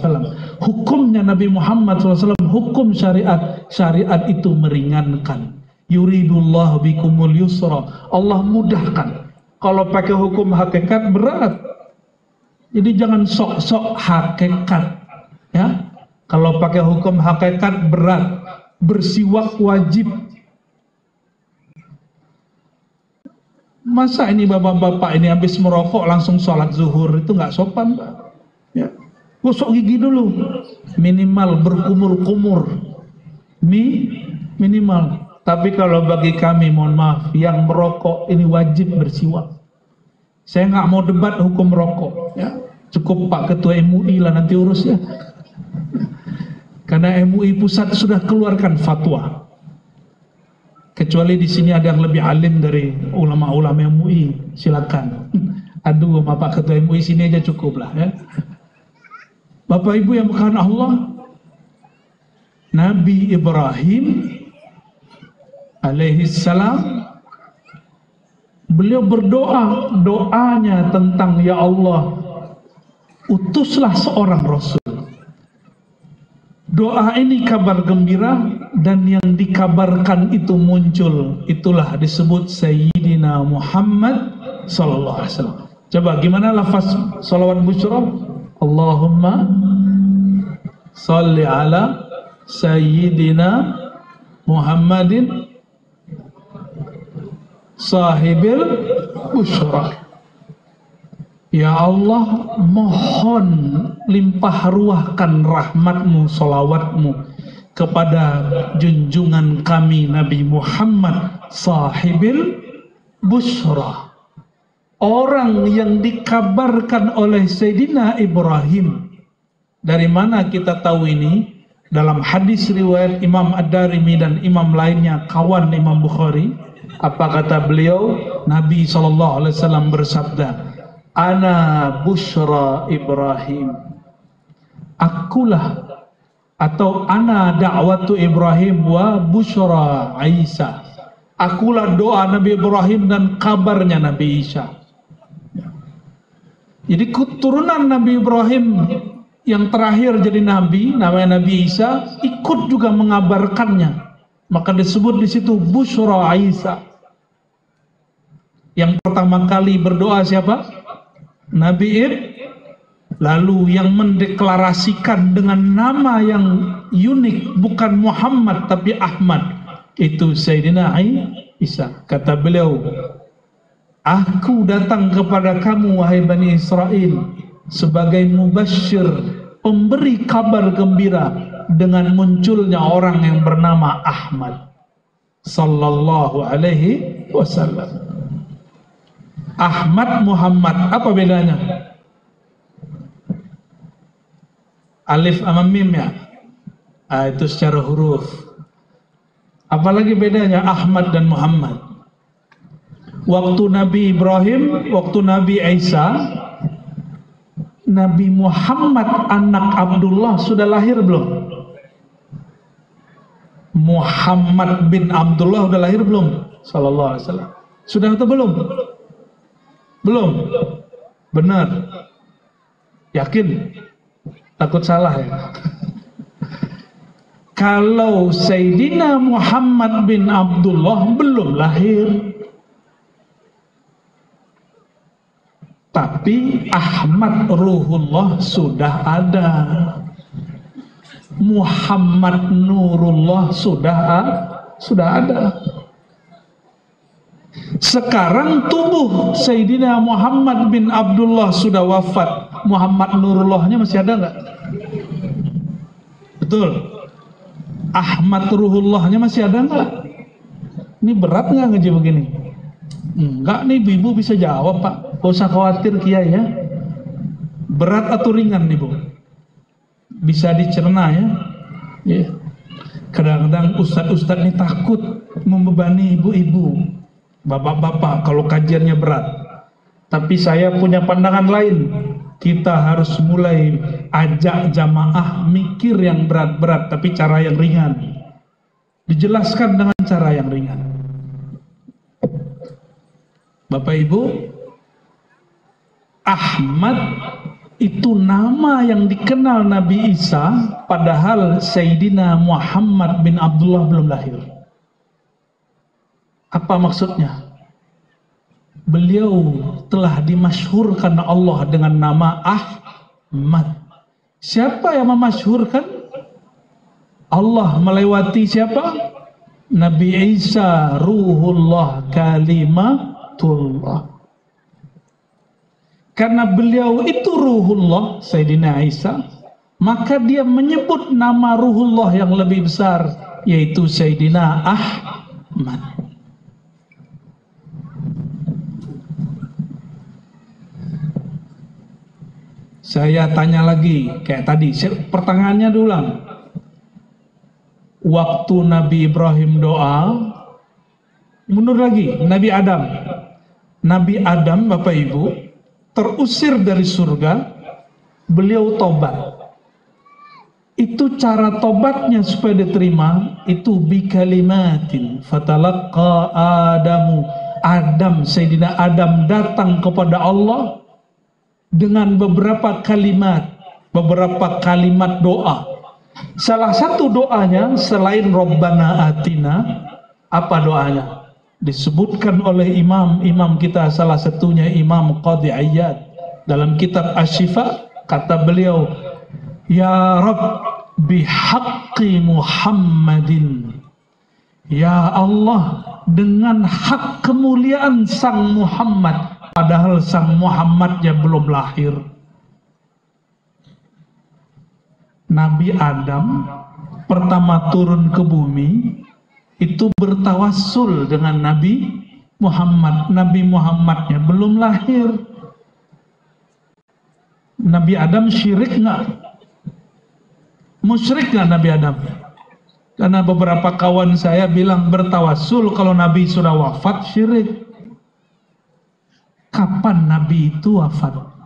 Hukumnya Nabi Muhammad SAW, hukum syariat. Syariat itu meringankan. Yuridullahu bikumul yusra. Allah mudahkan. Kalau pakai hukum hakikat berat. Jadi jangan sok-sok hakikat. Ya, kalau pakai hukum hakikat berat. Bersiwak wajib. Masa ini bapak-bapak ini habis merokok langsung sholat zuhur, itu nggak sopan Pak. Ya. Gosok gigi dulu, minimal berkumur-kumur, minimal. Tapi kalau bagi kami, mohon maaf, yang merokok ini wajib bersiwak. Saya nggak mau debat hukum rokok, ya. Cukup Pak Ketua MUI lah nanti urus ya. Karena MUI pusat sudah keluarkan fatwa. Kecuali di sini ada yang lebih alim dari ulama-ulama MUI, silakan. Aduh, Bapak Ketua MUI sini aja cukup lah ya. Bapak Ibu yang bukan Allah, Nabi Ibrahim alaihi salam, beliau berdoa, doanya tentang ya Allah, utuslah seorang Rasul. Doa ini kabar gembira, dan yang dikabarkan itu muncul, itulah disebut Sayyidina Muhammad sallallahu alaihi wasallam. Coba gimana lafaz salawat busyra? Allahumma salli ala Sayyidina Muhammadin sahibil busyra. Ya Allah, mohon limpah ruahkan rahmatmu, salawatmu kepada junjungan kami Nabi Muhammad sahibil busyra, orang yang dikabarkan oleh Sayyidina Ibrahim. Dari mana kita tahu ini? Dalam hadis riwayat Imam Ad-Darimi dan imam lainnya, kawan Imam Bukhari. Apa kata beliau? Nabi SAW bersabda, ana busyra Ibrahim, akulah atau ana da'watu Ibrahim wa busyra Isa, akulah doa Nabi Ibrahim dan kabarnya Nabi Isa. Jadi keturunan Nabi Ibrahim yang terakhir jadi nabi, namanya Nabi Isa, ikut juga mengabarkannya. Maka disebut di situ Busyra Isa. Yang pertama kali berdoa siapa? Nabi Ibrahim. Lalu yang mendeklarasikan dengan nama yang unik, bukan Muhammad tapi Ahmad, itu Sayyidina Isa. Kata beliau, aku datang kepada kamu wahai Bani Israel sebagai mubasyir, pemberi kabar gembira dengan munculnya orang yang bernama Ahmad sallallahu alaihi wasallam. Ahmad Muhammad, apa bedanya? Alif sama mim ya? Itu secara huruf. Apalagi bedanya Ahmad dan Muhammad? Waktu Nabi Ibrahim, waktu Nabi Isa, Nabi Muhammad anak Abdullah sudah lahir belum? Muhammad bin Abdullah sudah lahir belum? Sallallahu alaihi wasallam. Sudah atau belum? Belum. Benar. Yakin? Takut salah ya. Kalau Sayyidina Muhammad bin Abdullah belum lahir, tapi Ahmad Ruhullah sudah ada, Muhammad Nurullah sudah ada. Sekarang tubuh Sayyidina Muhammad bin Abdullah sudah wafat, Muhammad Nurullahnya masih ada nggak? Betul. Ahmad Ruhullahnya masih ada nggak? Ini berat nggak ngaji begini? Enggak nih, ibu bisa jawab Pak, gak usah khawatir Kiai ya. Berat atau ringan nih Bu? Bisa dicerna ya. Ya. Kadang-kadang ustadz-ustadz ini takut membebani ibu-ibu, bapak-bapak kalau kajiannya berat. Tapi saya punya pandangan lain. Kita harus mulai ajak jamaah mikir yang berat-berat, tapi cara yang ringan. Dijelaskan dengan cara yang ringan. Bapak Ibu, Ahmad itu nama yang dikenal Nabi Isa, padahal Sayyidina Muhammad bin Abdullah belum lahir. Apa maksudnya? Beliau telah dimasyhurkan Allah dengan nama Ahmad. Siapa yang memasyhurkan? Allah melewati siapa? Nabi Isa Ruhullah Kalimatullah. Karena beliau itu Ruhullah, Sayyidina Isa, maka dia menyebut nama Ruhullah yang lebih besar, yaitu Sayyidina Ahmad. Saya tanya lagi, kayak tadi, pertanyaannya diulang. Waktu Nabi Ibrahim doa, mundur lagi, Nabi Adam. Nabi Adam, Bapak Ibu, terusir dari surga, beliau tobat. Itu cara tobatnya supaya diterima, itu bikalimatin fatalaqqa Adamu. Adam, Sayyidina Adam datang kepada Allah dengan beberapa kalimat doa. Salah satu doanya selain Rabbana Atina, apa doanya? Disebutkan oleh imam kita, salah satunya Imam Qadhi Iyad dalam kitab Asy-Syifa, kata beliau, Ya Rabb bihaqqi Muhammadin, ya Allah, dengan hak kemuliaan Sang Muhammad, padahal Sang Muhammadnya belum lahir. Nabi Adam pertama turun ke bumi itu bertawassul dengan Nabi Muhammad. Nabi Muhammadnya belum lahir. Nabi Adam syirik nggak? Musyrik nggak Nabi Adam? Karena beberapa kawan saya bilang bertawassul kalau Nabi sudah wafat syirik. Kapan Nabi itu wafat?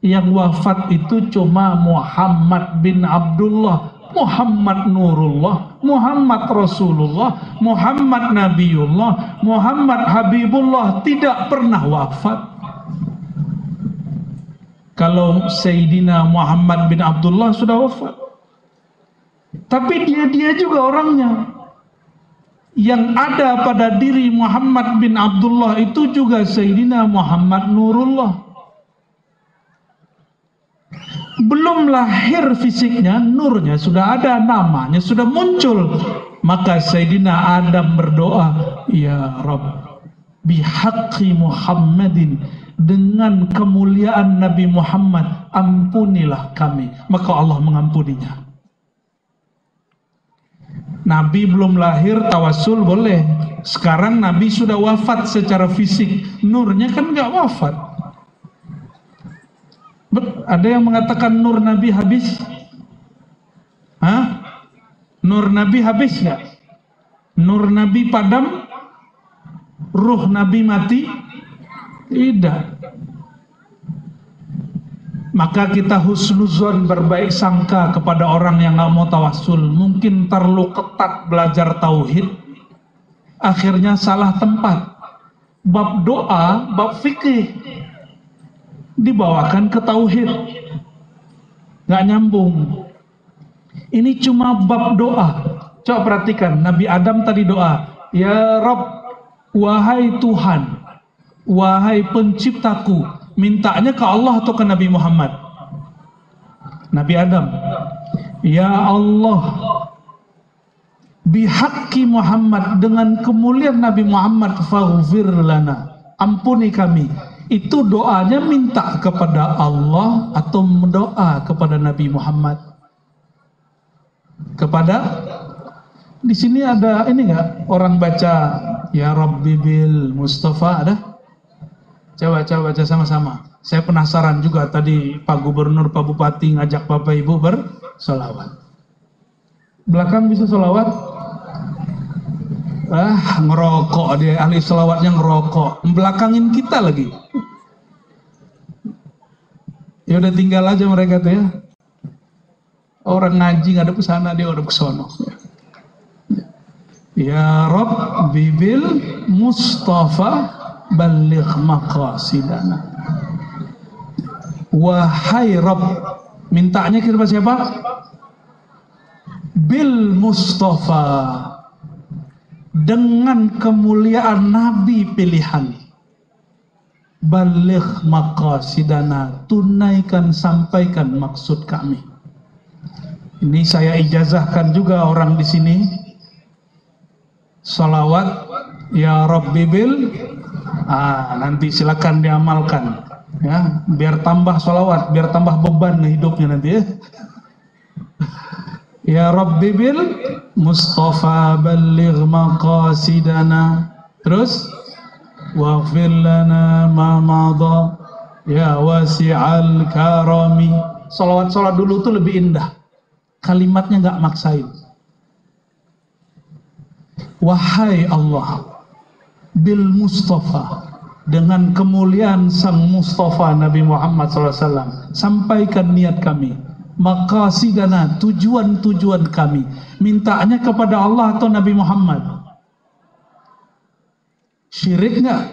Yang wafat itu cuma Muhammad bin Abdullah, Muhammad Nurullah, Muhammad Rasulullah, Muhammad Nabiullah, Muhammad Habibullah, tidak pernah wafat. kalau Sayyidina Muhammad bin Abdullah sudah wafat. Tapi dia juga orangnya. Yang ada pada diri Muhammad bin Abdullah itu juga Sayyidina Muhammad Nurullah. Belum lahir fisiknya, nurnya sudah ada, namanya sudah muncul. Maka Sayyidina Adam berdoa, Ya Rabb, bihaqqi Muhammadin, dengan kemuliaan Nabi Muhammad, ampunilah kami. Maka Allah mengampuninya. Nabi belum lahir, tawassul boleh. Sekarang Nabi sudah wafat secara fisik, nurnya kan nggak wafat. Ada yang mengatakan nur Nabi habis? Hah? Nur Nabi habis nggak? Nur Nabi padam? Ruh Nabi mati? Tidak. Maka kita husnuzon, berbaik sangka kepada orang yang nggak mau tawassul. Mungkin terlalu ketat belajar tauhid, akhirnya salah tempat. Bab doa, bab fikih dibawakan ke tauhid, nggak nyambung. Ini cuma bab doa. Coba perhatikan, Nabi Adam tadi doa, Ya Rabb, wahai Tuhan, wahai penciptaku. Mintanya ke Allah atau ke Nabi Muhammad? Nabi Adam. Ya Allah, bihaqqi Muhammad, dengan kemuliaan Nabi Muhammad, faghfir lana, ampuni kami. Itu doanya minta kepada Allah atau mendoa kepada Nabi Muhammad? Kepada, di sini ada ini enggak? Orang baca Ya Rabbi bil Mustafa, ada? Coba baca sama-sama. Saya penasaran juga, tadi Pak Gubernur, Pak Bupati ngajak Bapak Ibu bersolawat. Belakang bisa solawat? Ngerokok dia, ahli solawatnya ngerokok. Belakangin kita lagi. Ya udah tinggal aja mereka tuh ya. Orang ngaji nggak ada kesana, dia udah kesono. Ya Rabbi bil Mustafa balligh maqasidana. Wahai Rabb, mintanya kepada siapa? Bil Mustafa, dengan kemuliaan Nabi pilihan. Balligh maqasidana, tunaikan, sampaikan maksud kami. Ini saya ijazahkan juga orang di sini. Salawat Ya Rabbi bil, nanti silakan diamalkan ya, biar tambah salawat, biar tambah beban hidupnya nanti ya. Ya Rabbi bil Mustafa balligh maqasidana. Terus waghfir lana ma madha ya wasi'al karami. Salawat dulu tuh lebih indah, kalimatnya nggak maksain. Wahai Allah, bil Mustafa, dengan kemuliaan sang Mustafa Nabi Muhammad SAW, sampaikan niat kami, maqasidana, tujuan-tujuan kami. Mintanya kepada Allah atau Nabi Muhammad? Syirik nggak?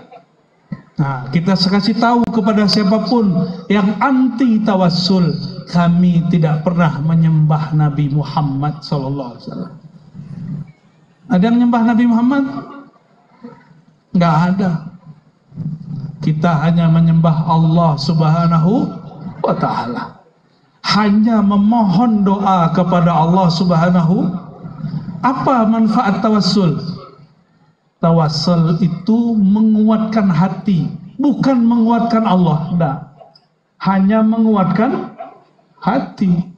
Nah, kita kasih tahu kepada siapapun yang anti tawassul, kami tidak pernah menyembah Nabi Muhammad SAW. Ada yang menyembah Nabi Muhammad? Nggak ada. Kita hanya menyembah Allah Subhanahu wa Ta'ala. Hanya memohon doa kepada Allah Subhanahu. Apa manfaat tawassul? Tawassul itu menguatkan hati, bukan menguatkan Allah. Enggak. Hanya menguatkan hati.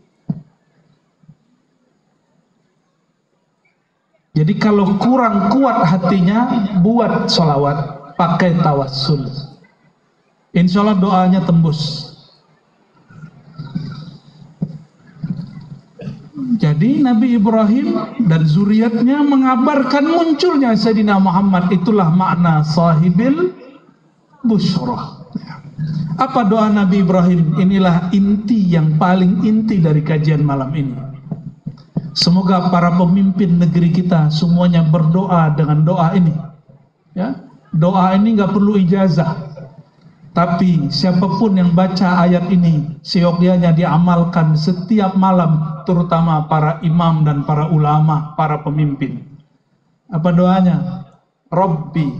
Jadi kalau kurang kuat hatinya, buat sholawat, pakai tawassul. Insya Allah doanya tembus. Jadi Nabi Ibrahim dan zuriatnya mengabarkan munculnya Sayyidina Muhammad. Itulah makna sahibil busyrah. Apa doa Nabi Ibrahim? Inilah inti yang paling inti dari kajian malam ini. Semoga para pemimpin negeri kita semuanya berdoa dengan doa ini. Ya, doa ini nggak perlu ijazah. Tapi siapapun yang baca ayat ini, seyogyanya diamalkan setiap malam, terutama para imam dan para ulama, para pemimpin. Apa doanya? Rabbi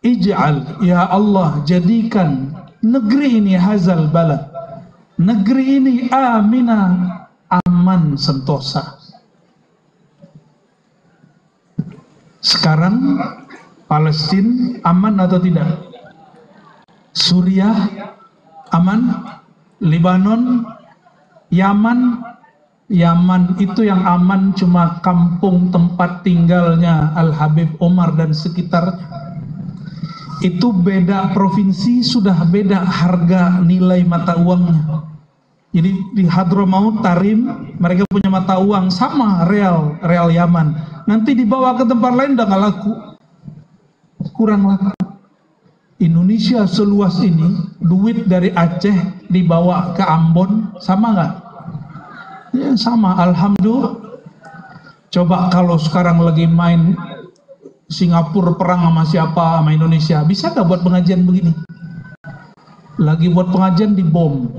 ij'al, ya Allah, jadikan negeri ini hazal balad, negeri ini amina, aman sentosa. Sekarang Palestina aman atau tidak? Suriah aman, Lebanon, Yaman. Yaman itu yang aman cuma kampung tempat tinggalnya Al-Habib Omar dan sekitar. Itu beda provinsi, sudah beda harga nilai mata uangnya. Jadi di Hadramaut, Tarim, mereka punya mata uang sama real Yaman. Nanti dibawa ke tempat lain udah nggak laku, kurang laku. Indonesia seluas ini, duit dari Aceh dibawa ke Ambon, sama nggak? Ya sama, alhamdulillah. Coba kalau sekarang lagi main Singapura perang sama siapa, sama Indonesia, bisa nggak buat pengajian begini? Lagi buat pengajian dibom.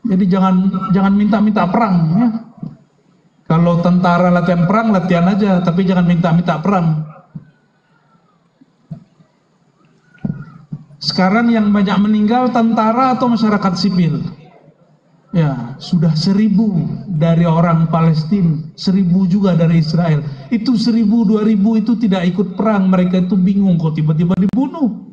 Jadi jangan minta-minta perang ya. Kalau tentara latihan perang, latihan aja, tapi jangan minta-minta perang. Sekarang yang banyak meninggal tentara atau masyarakat sipil? Ya, sudah 1000 dari orang Palestina, 1000 juga dari Israel. Itu 1000, 2000 itu tidak ikut perang, mereka itu bingung kok tiba-tiba dibunuh.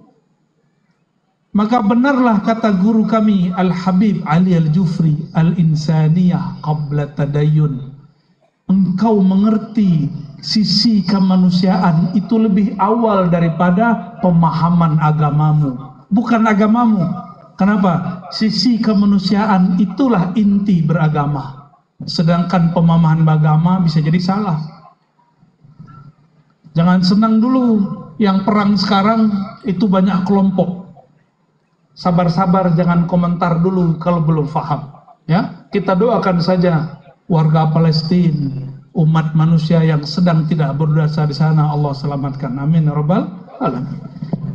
Maka benarlah kata guru kami Al-Habib Ali Al-Jufri, Al-Insaniyah Qabla Tadayyun. Engkau mengerti sisi kemanusiaan itu lebih awal daripada pemahaman agamamu, bukan agamamu. Kenapa? Sisi kemanusiaan itulah inti beragama. Sedangkan pemahaman agama bisa jadi salah. Jangan senang dulu, yang perang sekarang itu banyak kelompok. Sabar-sabar, jangan komentar dulu kalau belum paham. Ya, kita doakan saja warga Palestina, umat manusia yang sedang tidak berdasar di sana, Allah selamatkan. Amin ya rabbal alamin.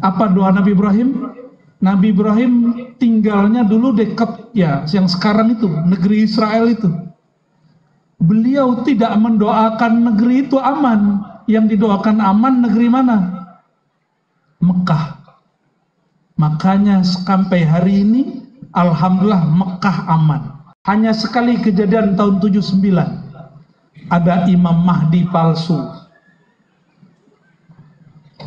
Apa doa Nabi Ibrahim? Nabi Ibrahim tinggalnya dulu dekat ya, yang sekarang itu negeri Israel itu. Beliau tidak mendoakan negeri itu aman. Yang didoakan aman negeri mana? Mekah. Makanya sampai hari ini alhamdulillah Mekah aman. Hanya sekali kejadian tahun 79, ada Imam Mahdi palsu.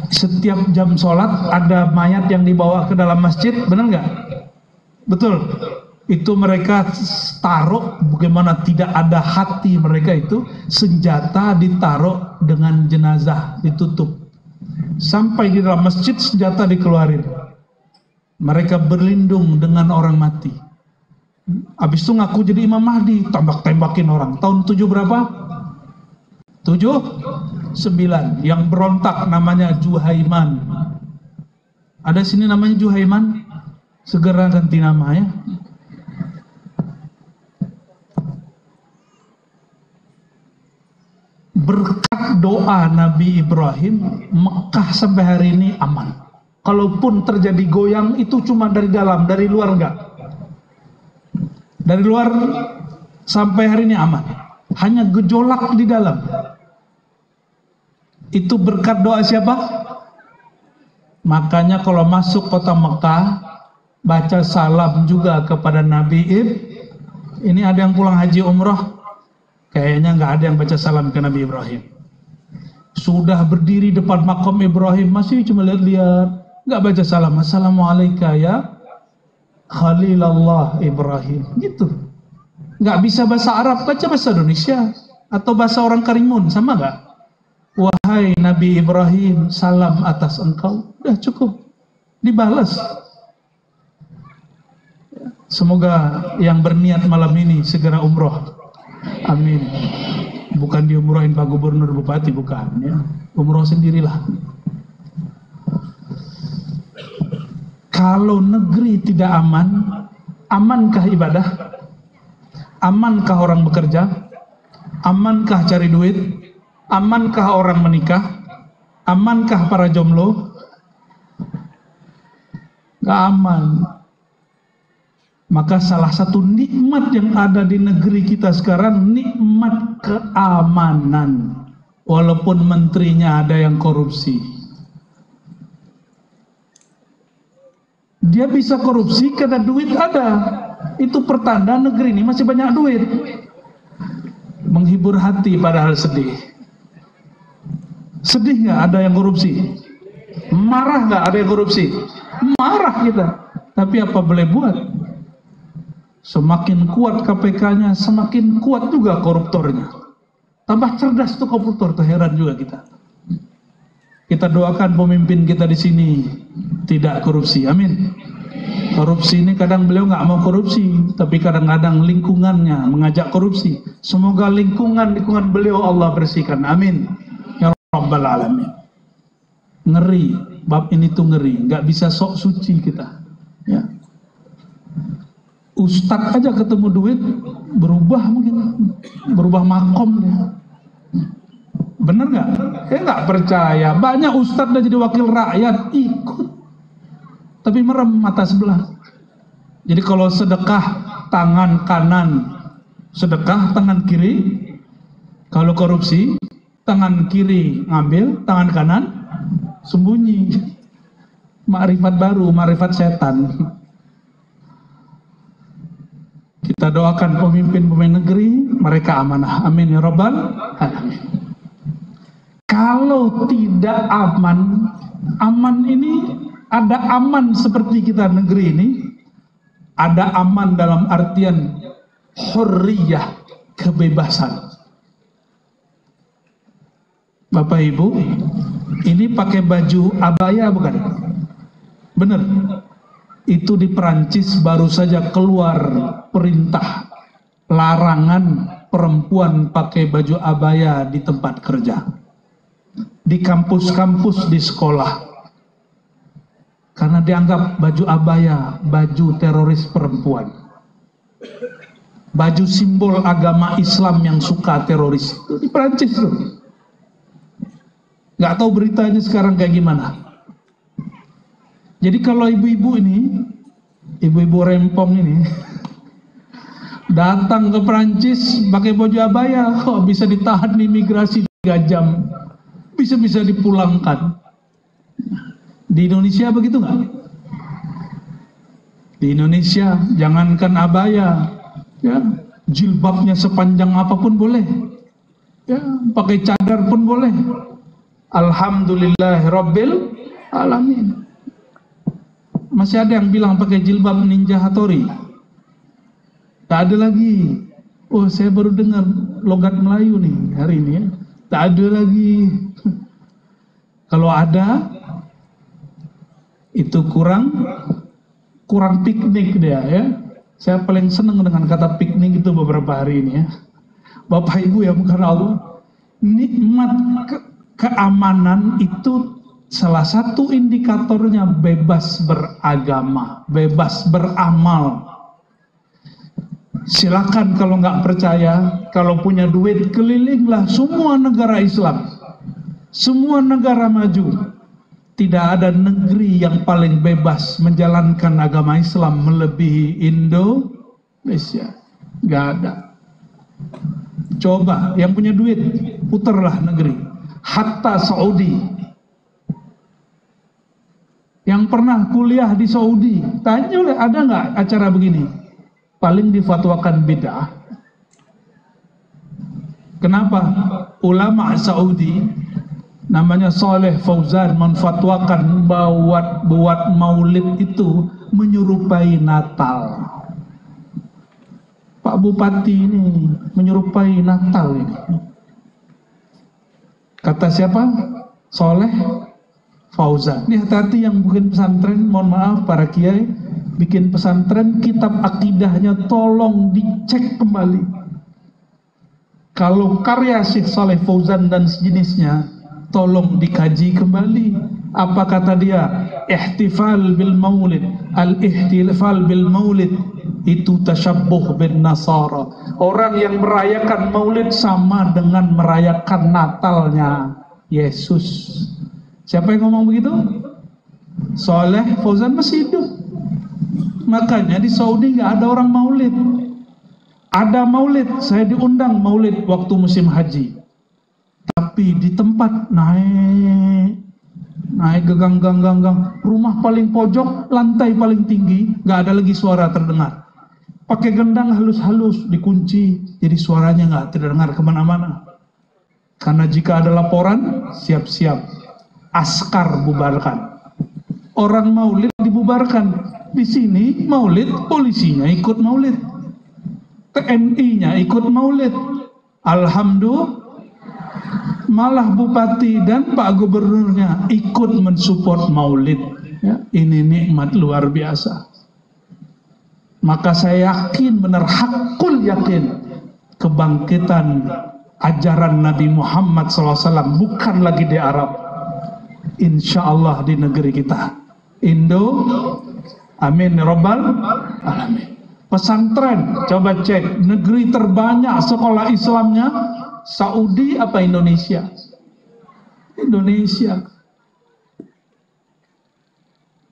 Setiap jam sholat ada mayat yang dibawa ke dalam masjid, benar nggak? Betul. Itu mereka taruh, bagaimana tidak ada hati mereka itu, senjata ditaruh dengan jenazah ditutup. Sampai di dalam masjid senjata dikeluarin. Mereka berlindung dengan orang mati. Habis itu ngaku jadi Imam Mahdi, tembak-tembakin orang. Tahun 7 berapa? 79. Yang berontak namanya Juhaiman. Ada sini namanya Juhaiman? Segera ganti nama ya. Berkat doa Nabi Ibrahim, Mekah sampai hari ini aman. Kalaupun terjadi goyang itu cuma dari dalam, dari luar enggak. Dari luar sampai hari ini aman. Hanya gejolak di dalam. Itu berkat doa siapa? Makanya kalau masuk kota Mekah, baca salam juga kepada Nabi Ini ada yang pulang haji umrah, kayaknya nggak ada yang baca salam ke Nabi Ibrahim. Sudah berdiri depan makam Ibrahim, masih cuma lihat-lihat. Nggak baca salam, assalamualaikum ya Khalilallah Ibrahim, gitu. Nggak bisa bahasa Arab, baca bahasa Indonesia atau bahasa orang Karimun, sama nggak? Wahai Nabi Ibrahim, salam atas engkau. Udah cukup, dibalas. Semoga yang berniat malam ini segera umroh, amin. Bukan diumrohin Pak Gubernur Bupati, bukan ya. Umroh sendirilah. Kalau negeri tidak aman, amankah ibadah? Amankah orang bekerja? Amankah cari duit? Amankah orang menikah? Amankah para jomblo? nggak aman. Maka salah satu nikmat yang ada di negeri kita sekarang, nikmat keamanan. Walaupun menterinya ada yang korupsi. Dia bisa korupsi karena duit ada. Itu pertanda negeri ini masih banyak duit. Menghibur hati padahal sedih. Sedih nggak ada yang korupsi? Marah nggak ada yang korupsi? Marah kita. Tapi apa boleh buat? Semakin kuat KPK-nya, semakin kuat juga koruptornya. Tambah cerdas tuh koruptor, tuh heran juga kita. Kita doakan pemimpin kita di sini tidak korupsi, amin. Korupsi ini kadang beliau nggak mau korupsi, tapi kadang-kadang lingkungannya mengajak korupsi. Semoga lingkungan beliau Allah bersihkan, amin. Ya Rabbal Alamin. Ngeri, bab ini tuh ngeri, nggak bisa sok suci kita. Ya. Ustadz aja ketemu duit berubah, mungkin berubah makom deh. Bener nggak? Nggak percaya. Banyak ustadz udah jadi wakil rakyat ikut, tapi merem mata sebelah. Jadi kalau sedekah tangan kanan, sedekah tangan kiri. Kalau korupsi tangan kiri ngambil, tangan kanan sembunyi. Makrifat baru, makrifat setan. Kita doakan pemimpin-pemimpin negeri, mereka amanah. Amin ya Rabbal Alamin. Kalau tidak aman, aman ini ada aman seperti kita negeri ini, ada aman dalam artian hurriyah, kebebasan. Bapak Ibu, ini pakai baju abaya bukan? Benar. Itu di Perancis baru saja keluar perintah larangan perempuan pakai baju abaya di tempat kerja, di kampus-kampus, di sekolah, karena dianggap baju abaya baju teroris perempuan, baju simbol agama Islam yang suka teroris. Itu di Perancis tuh. Nggak tahu beritanya sekarang kayak gimana. Jadi kalau ibu-ibu ini, ibu-ibu rempong ini, datang ke Perancis pakai baju abaya, kok bisa ditahan di imigrasi 3 jam, bisa-bisa dipulangkan. Di Indonesia begitu nggak? Di Indonesia, jangankan abaya, ya, jilbabnya sepanjang apapun boleh, ya, pakai cadar pun boleh. Alhamdulillahirabbil alamin. Masih ada yang bilang pakai jilbab Ninja Hattori. Tak ada lagi. Oh, saya baru dengar logat Melayu nih hari ini ya. Tak ada lagi. Kalau ada, itu kurang piknik dia ya. Saya paling senang dengan kata piknik itu beberapa hari ini ya. Bapak Ibu ya, bukan Allah. Nikmat keamanan itu salah satu indikatornya bebas beragama, bebas beramal. Silakan kalau nggak percaya, kalau punya duit kelilinglah semua negara Islam, semua negara maju. Tidak ada negeri yang paling bebas menjalankan agama Islam melebihi Indonesia. Nggak ada. Coba yang punya duit, putarlah negeri. Hatta Saudi. Yang pernah kuliah di Saudi, tanya oleh ada nggak acara begini? Paling difatwakan bid'ah. Kenapa? Ulama Saudi, namanya Saleh Fauzan, menfatwakan buat maulid itu menyerupai Natal. Pak Bupati ini menyerupai Natal ini. Kata siapa? Saleh Fauzan. Ini hati-hati yang bikin pesantren, mohon maaf para kiai, bikin pesantren, kitab akidahnya tolong dicek kembali. Kalau karya Syekh Saleh Fauzan dan sejenisnya, tolong dikaji kembali. Apa kata dia? Ihtifal bil maulid, al-ihtifal bil maulid itu tasyabbuh bin Nasara. Orang yang merayakan maulid sama dengan merayakan Natalnya Yesus. Siapa yang ngomong begitu? Soleh Fauzan masih hidup. Makanya di Saudi nggak ada orang maulid. Ada maulid, saya diundang maulid waktu musim haji. Tapi di tempat naik ke gang, rumah paling pojok, lantai paling tinggi, nggak ada lagi suara terdengar. Pakai gendang halus-halus, dikunci, jadi suaranya nggak terdengar kemana-mana. Karena jika ada laporan, siap-siap, askar bubarkan. Orang maulid dibubarkan. Di sini maulid, polisinya ikut maulid, TNI-nya ikut maulid. Alhamdulillah, malah bupati dan pak gubernurnya ikut mensupport maulid. Ya, ini nikmat luar biasa. Maka saya yakin, benar hakul yakin, kebangkitan ajaran Nabi Muhammad SAW bukan lagi di Arab, insya Allah di negeri kita Indo. Amin ya Rabbal Alamin. Pesantren, coba cek, negeri terbanyak sekolah Islamnya Saudi apa Indonesia? Indonesia.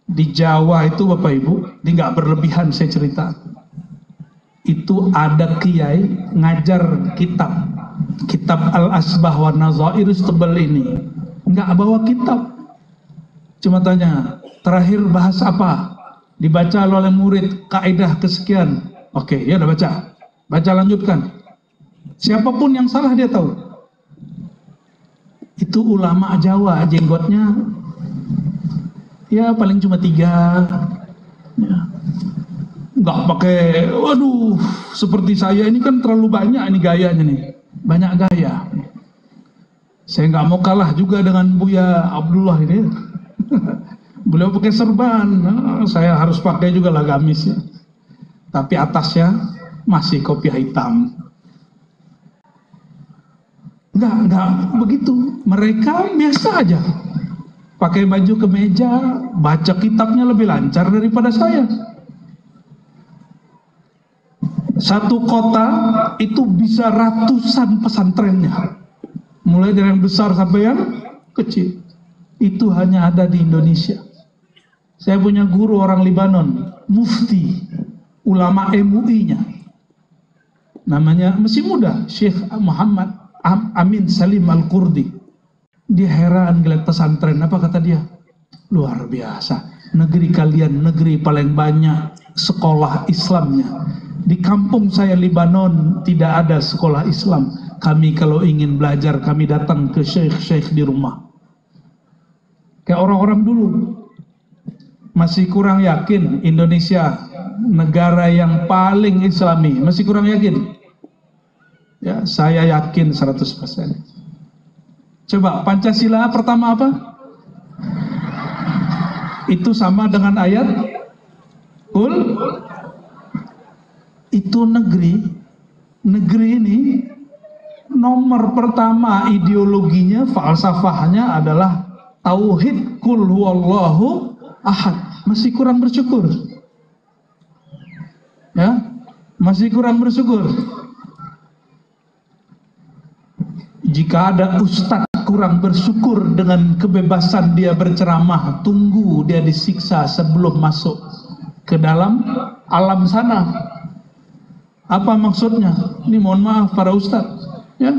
Di Jawa itu Bapak Ibu, ini nggak berlebihan saya cerita, itu ada kiai ngajar kitab Al-Asbah wa Nazair tebal ini, nggak bawa kitab, cuma tanya terakhir bahas apa, dibaca oleh murid kaidah kesekian, oke ya udah baca lanjutkan, siapapun yang salah dia tahu. Itu ulama Jawa, jenggotnya ya paling cuma 3 ya. Nggak pakai, waduh seperti saya ini kan terlalu banyak ini gayanya nih, banyak gaya. Saya nggak mau kalah juga dengan Buya Abdullah ini. Beliau pakai serban, saya harus pakai juga lah gamisnya, tapi atasnya masih kopiah hitam. Nggak begitu, mereka biasa aja pakai baju kemeja, baca kitabnya lebih lancar daripada saya. Satu kota itu bisa ratusan pesantrennya, mulai dari yang besar sampai yang kecil. Itu hanya ada di Indonesia. Saya punya guru orang Libanon, mufti, ulama MUI-nya, namanya masih muda, Syekh Muhammad Amin Salim Al-Qurdi. Dia heran ngeliat pesantren, apa kata dia? Luar biasa, negeri kalian negeri paling banyak sekolah Islamnya. Di kampung saya Libanon tidak ada sekolah Islam. Kami kalau ingin belajar kami datang ke syekh-syekh di rumah. Kayak orang-orang dulu. Masih kurang yakin Indonesia negara yang paling Islami, masih kurang yakin? Ya, saya yakin 100%. Coba Pancasila pertama apa? Itu sama dengan ayat Qul. Itu negeri ini nomor pertama ideologinya, falsafahnya adalah tauhid, qul huwallahu ahad. Masih kurang bersyukur. Ya, masih kurang bersyukur. Jika ada ustadz kurang bersyukur dengan kebebasan dia berceramah, tunggu dia disiksa sebelum masuk ke dalam alam sana. Apa maksudnya? Ini mohon maaf para ustadz, ya.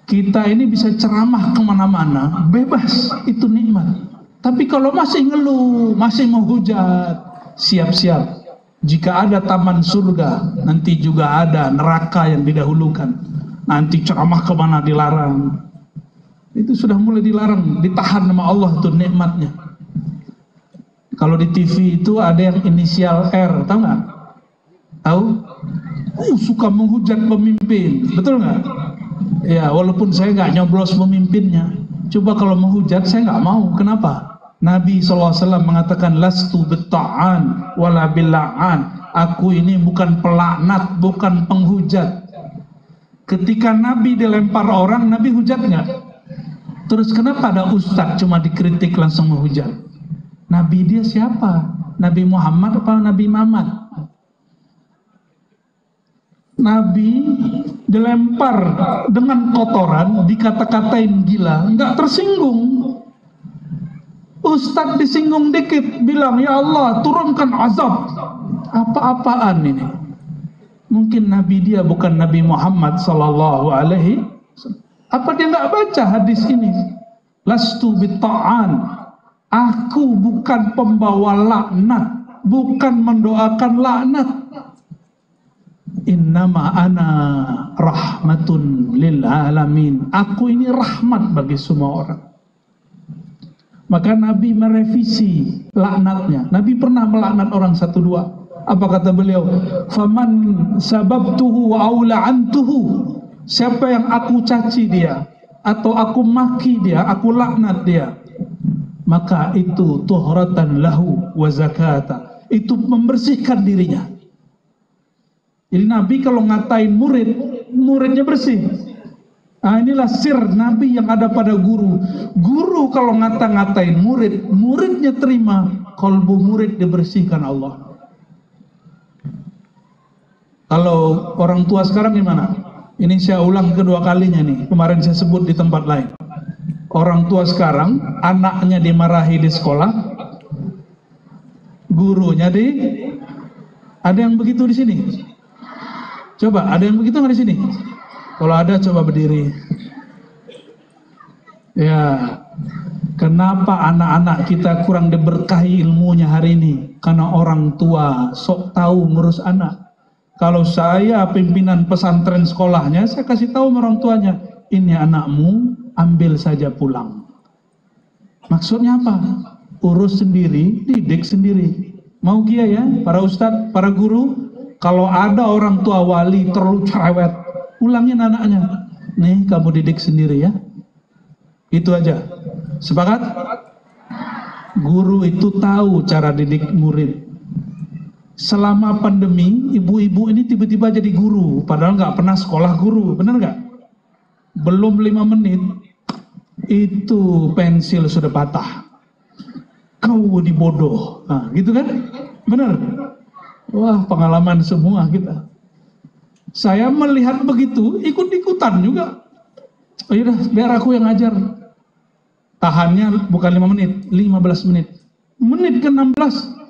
Kita ini bisa ceramah kemana-mana, bebas, itu nikmat. Tapi kalau masih ngeluh, masih menghujat, siap-siap. Jika ada taman surga, nanti juga ada neraka yang didahulukan. Nanti ceramah kemana dilarang. Itu sudah mulai dilarang, ditahan sama Allah tuh nikmatnya. Kalau di TV itu ada yang inisial R, tahu nggak? Tahu? Suka menghujat pemimpin, betul nggak? Ya, walaupun saya nggak nyoblos pemimpinnya. Coba kalau menghujat saya nggak mau. Kenapa? Nabi SAW mengatakan lastu bitta'an wala billa'an. Aku ini bukan pelaknat, bukan penghujat. Ketika Nabi dilempar orang, Nabi hujat nggak? Terus kenapa ada ustadz cuma dikritik langsung menghujat? Nabi dia siapa? Nabi Muhammad apa Nabi Muhammad? Nabi dilempar dengan kotoran, dikata-katain gila, nggak tersinggung. Ustadz disinggung dikit, bilang, ya Allah turunkan azab. Apa-apaan ini? Mungkin Nabi dia bukan Nabi Muhammad sallallahu alaihi wasallam. Apa dia nggak baca hadis ini? Lastu bitta'an. Aku bukan pembawa laknat, bukan mendoakan laknat. Innama ana rahmatun lil alamin. Aku ini rahmat bagi semua orang. Maka Nabi merevisi laknatnya. Nabi pernah melaknat orang satu dua. Apa kata beliau? Faman sababtuhu wa aula'antuhu. Siapa yang aku caci dia, atau aku maki dia, aku laknat dia, maka itu tuhratan lahu wa zakata. Itu membersihkan dirinya. Jadi Nabi kalau ngatain murid, muridnya bersih. Nah, inilah sir Nabi yang ada pada guru. Guru kalau ngata-ngatain murid, muridnya terima, kalbu murid dibersihkan Allah. Kalau orang tua sekarang gimana? Ini saya ulang kedua kalinya nih. Kemarin saya sebut di tempat lain. Orang tua sekarang, anaknya dimarahi di sekolah, gurunya ada yang begitu di sini? Coba, ada yang begitu nggak di sini? Kalau ada, coba berdiri. Ya, kenapa anak-anak kita kurang diberkahi ilmunya hari ini? Karena orang tua sok tahu ngurus anak. Kalau saya pimpinan pesantren sekolahnya, saya kasih tahu orang tuanya, ini anakmu, ambil saja pulang. Maksudnya apa? Urus sendiri, didik sendiri. Mau kia ya, para ustadz, para guru, kalau ada orang tua wali terlalu cerewet, ulangin anaknya. Nih, kamu didik sendiri ya. Itu aja. Sepakat? Guru itu tahu cara didik murid. Selama pandemi, ibu-ibu ini tiba-tiba jadi guru, padahal nggak pernah sekolah guru, bener nggak? Belum 5 menit, itu pensil sudah patah. Kau dibodoh, nah, gitu kan? Bener? Wah, pengalaman semua kita. Saya melihat begitu, ikut-ikutan juga. Oh yaudah, biar aku yang ngajar. Tahannya bukan 5 menit, 15 menit. Menit ke 16.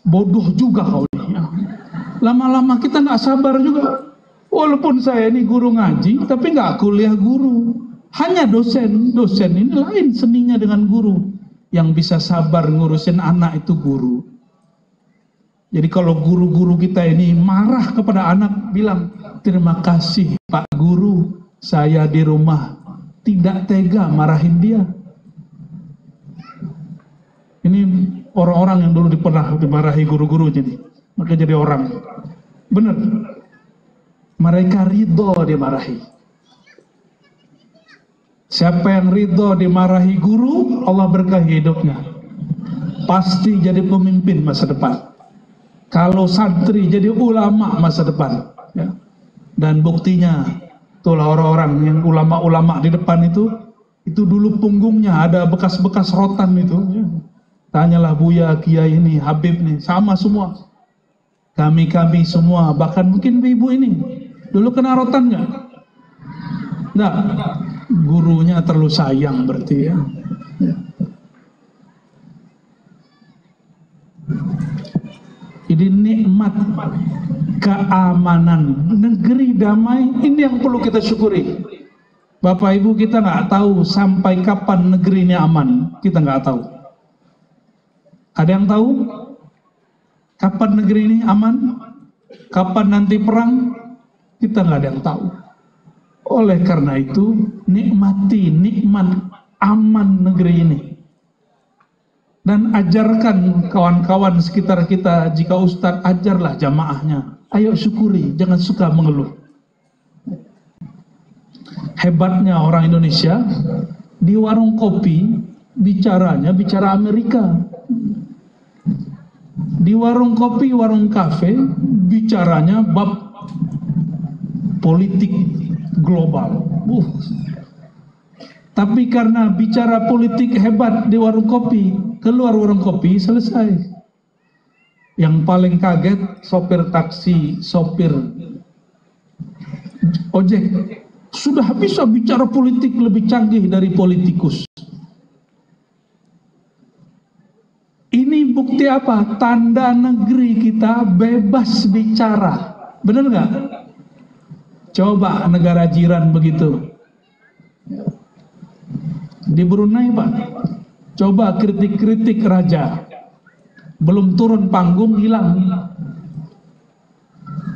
Bodoh juga kau ini. Lama-lama kita nggak sabar juga. Walaupun saya ini guru ngaji, tapi nggak kuliah guru. Hanya dosen. Dosen ini lain seninya dengan guru. Yang bisa sabar ngurusin anak itu guru. Jadi kalau guru-guru kita ini marah kepada anak, bilang, terima kasih Pak Guru, saya di rumah tidak tega marahin dia. Ini orang-orang yang dulu pernah dimarahi guru-guru jadi, maka jadi orang. Benar. Mereka ridho dimarahi. Siapa yang ridho dimarahi guru, Allah berkahi hidupnya. Pasti jadi pemimpin masa depan. Kalau santri jadi ulama masa depan. Ya. Dan buktinya, itulah orang-orang yang ulama-ulama di depan itu dulu punggungnya ada bekas-bekas rotan itu. Ya. Tanyalah Buya, Kiai ini, Habib nih, sama semua. Kami semua, bahkan mungkin ibu ini, dulu kena rotan nggak? Nggak. Gurunya terlalu sayang berarti ya. Jadi nikmat keamanan, negeri damai, ini yang perlu kita syukuri. Bapak Ibu, kita nggak tahu sampai kapan negeri ini aman, kita nggak tahu. Ada yang tahu kapan negeri ini aman? Kapan nanti perang? Kita nggak ada yang tahu. Oleh karena itu, nikmati nikmat aman negeri ini. Dan ajarkan kawan-kawan sekitar kita, jika Ustadz ajarlah jamaahnya. Ayo syukuri, jangan suka mengeluh. Hebatnya orang Indonesia, di warung kopi, bicaranya bicara Amerika. Di warung kopi, warung kafe, bicaranya bab politik global. Tapi karena bicara politik hebat di warung kopi, keluar warung kopi, selesai. Yang paling kaget, sopir taksi, sopir ojek, sudah bisa bicara politik lebih canggih dari politikus. Ini bukti apa? Tanda negeri kita bebas bicara. Benar nggak? Coba negara jiran begitu. Di Brunei Pak, coba kritik-kritik raja, belum turun panggung hilang.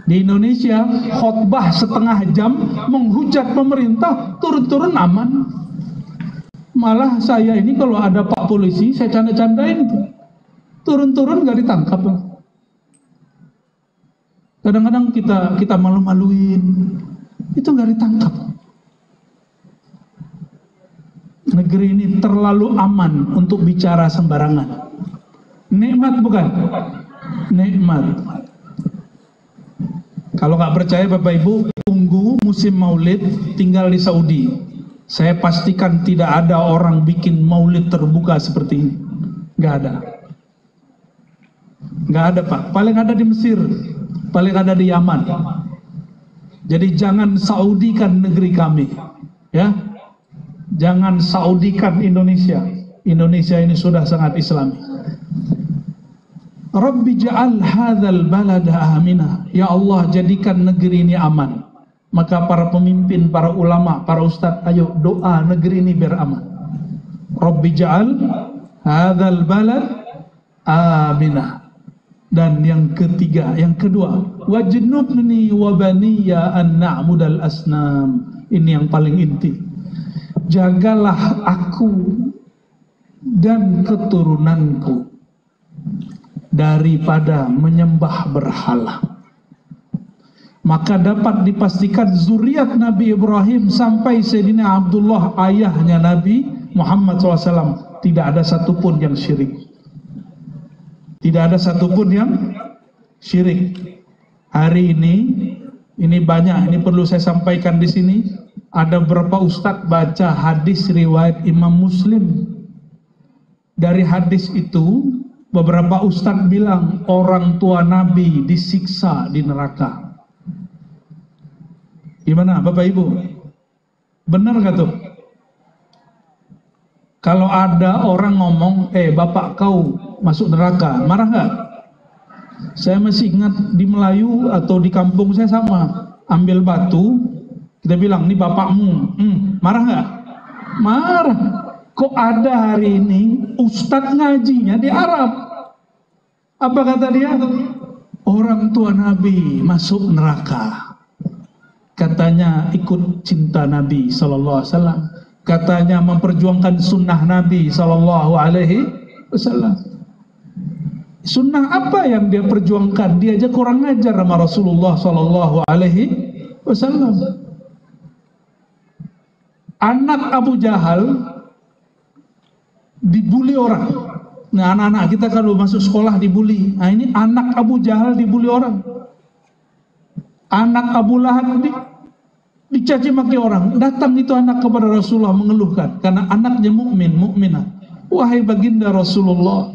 Di Indonesia khotbah setengah jam menghujat pemerintah, turun-turun aman. Malah saya ini kalau ada Pak polisi saya canda-candain, turun-turun nggak ditangkap. Kadang-kadang kita malu-maluin, itu nggak ditangkap. Negeri ini terlalu aman untuk bicara sembarangan. Nikmat bukan? Nikmat. Kalau nggak percaya Bapak Ibu, tunggu musim maulid, tinggal di Saudi. Saya pastikan tidak ada orang bikin maulid terbuka seperti ini. Nggak ada. Nggak ada Pak. Paling ada di Mesir, paling ada di Yaman. Jadi jangan Saudikan negeri kami, ya. Jangan Saudikan Indonesia. Indonesia ini sudah sangat Islami. Rabbi ja'al hadzal balada amina. Ya Allah, jadikan negeri ini aman. Maka para pemimpin, para ulama, para ustadz, ayo doa negeri ini biar aman. Rabbi ja'al hadzal balad amina. Dan yang ketiga, yang kedua, wajnubni wa baniya an na'budal asnam. Ini yang paling inti. Jagalah aku dan keturunanku daripada menyembah berhala. Maka dapat dipastikan zuriat Nabi Ibrahim sampai Sayyidina Abdullah, ayahnya Nabi Muhammad SAW, tidak ada satupun yang syirik. Tidak ada satupun yang syirik. Hari ini banyak, ini perlu saya sampaikan di sini. Ada beberapa ustadz baca hadis riwayat Imam Muslim. Dari hadis itu, beberapa ustadz bilang orang tua Nabi disiksa di neraka. Gimana Bapak Ibu? Benar nggak tuh? Kalau ada orang ngomong, bapak kau masuk neraka, marah nggak? Saya masih ingat di Melayu atau di kampung saya sama, ambil batu, kita bilang, ini bapakmu, marah nggak? Marah. Kok ada hari ini ustadz ngajinya di Arab? Apa kata dia? Orang tua Nabi masuk neraka. Katanya ikut cinta Nabi SAW. Katanya memperjuangkan sunnah Nabi SAW. Sunnah apa yang dia perjuangkan? Dia aja kurang ajar sama Rasulullah SAW. Anak Abu Jahal dibully orang. Nah, anak-anak kita kalau masuk sekolah dibully. Nah, ini anak Abu Jahal dibully orang. Anak Abu Lahab dicaci maki orang. Datang itu anak kepada Rasulullah mengeluhkan karena anaknya mukminah. Wahai baginda Rasulullah,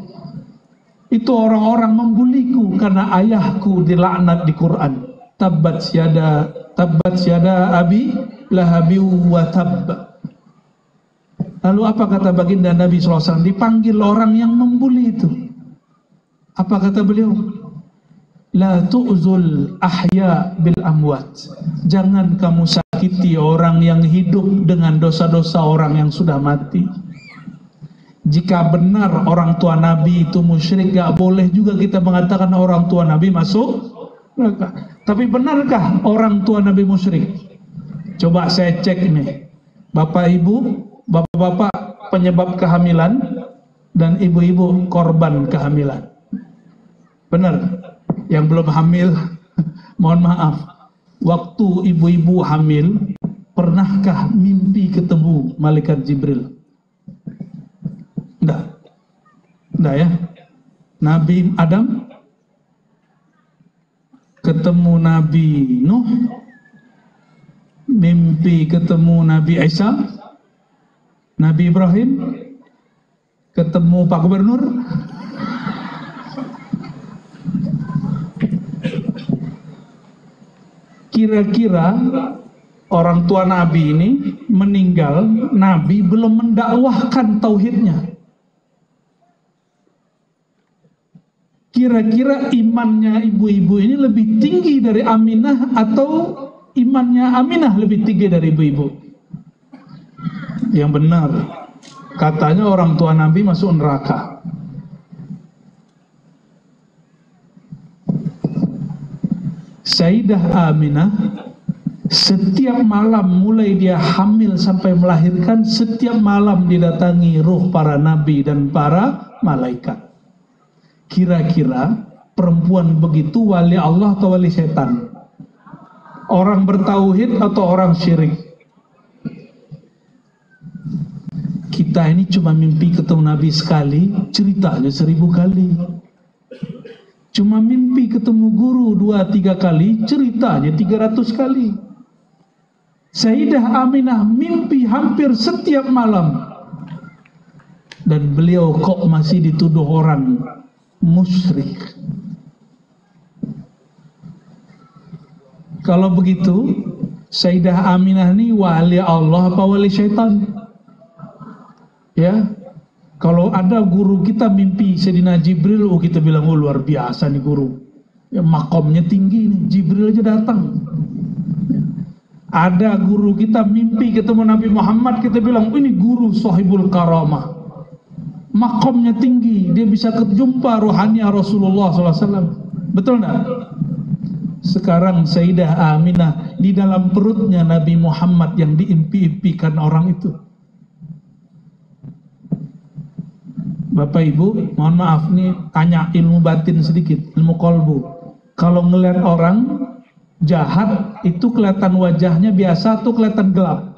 itu orang-orang membuliku karena ayahku dilaknat di Quran. Tabbat syada abi lahabi wa tabb. Lalu apa kata baginda Nabi SAW? Dipanggil orang yang membuli itu. Apa kata beliau? La tu'zul ahya bil amwat. Jangan kamu sakiti orang yang hidup dengan dosa-dosa orang yang sudah mati. Jika benar orang tua Nabi itu musyrik, gak boleh juga kita mengatakan orang tua Nabi masuk neraka. Tapi benarkah orang tua Nabi musyrik? Coba saya cek ini. Bapak ibu, bapak-bapak penyebab kehamilan dan ibu-ibu korban kehamilan. Benar? Yang belum hamil, mohon maaf. Waktu ibu-ibu hamil, pernahkah mimpi ketemu malaikat Jibril? Enggak. Enggak ya? Nabi Adam ketemu Nabi Nuh, mimpi ketemu Nabi Isa, Nabi Ibrahim ketemu Pak Gubernur. Kira-kira orang tua Nabi ini meninggal, Nabi belum mendakwahkan tauhidnya. Kira-kira imannya ibu-ibu ini lebih tinggi dari Aminah atau imannya Aminah lebih tinggi dari ibu-ibu? Yang benar, katanya orang tua Nabi masuk neraka. Sayyidah Aminah setiap malam mulai dia hamil sampai melahirkan, setiap malam didatangi ruh para nabi dan para malaikat. Kira-kira perempuan begitu wali Allah atau wali setan? Orang bertauhid atau orang syirik? Kita ini cuma mimpi ketemu Nabi sekali, ceritanya 1000 kali. Cuma mimpi ketemu guru 2-3 kali, ceritanya 300 kali. Sayyidah Aminah mimpi hampir setiap malam, dan beliau kok masih dituduh orang musyrik. Kalau begitu, Sayyidah Aminah ini wali Allah apa wali syaitan? Ya, kalau ada guru kita mimpi Sayyidina Jibril, oh kita bilang, oh luar biasa nih guru, ya, makomnya tinggi nih, Jibril aja datang. Ada guru kita mimpi ketemu Nabi Muhammad, kita bilang, oh, ini guru sahibul karamah, makomnya tinggi, dia bisa kejumpa rohaninya Rasulullah SAW. Betul enggak? Sekarang Sayyidah Aminah di dalam perutnya Nabi Muhammad yang diimpi-impikan orang itu. Bapak Ibu, mohon maaf nih, tanya ilmu batin sedikit, ilmu kolbu. Kalau ngeliat orang jahat itu kelihatan wajahnya biasa atau kelihatan gelap?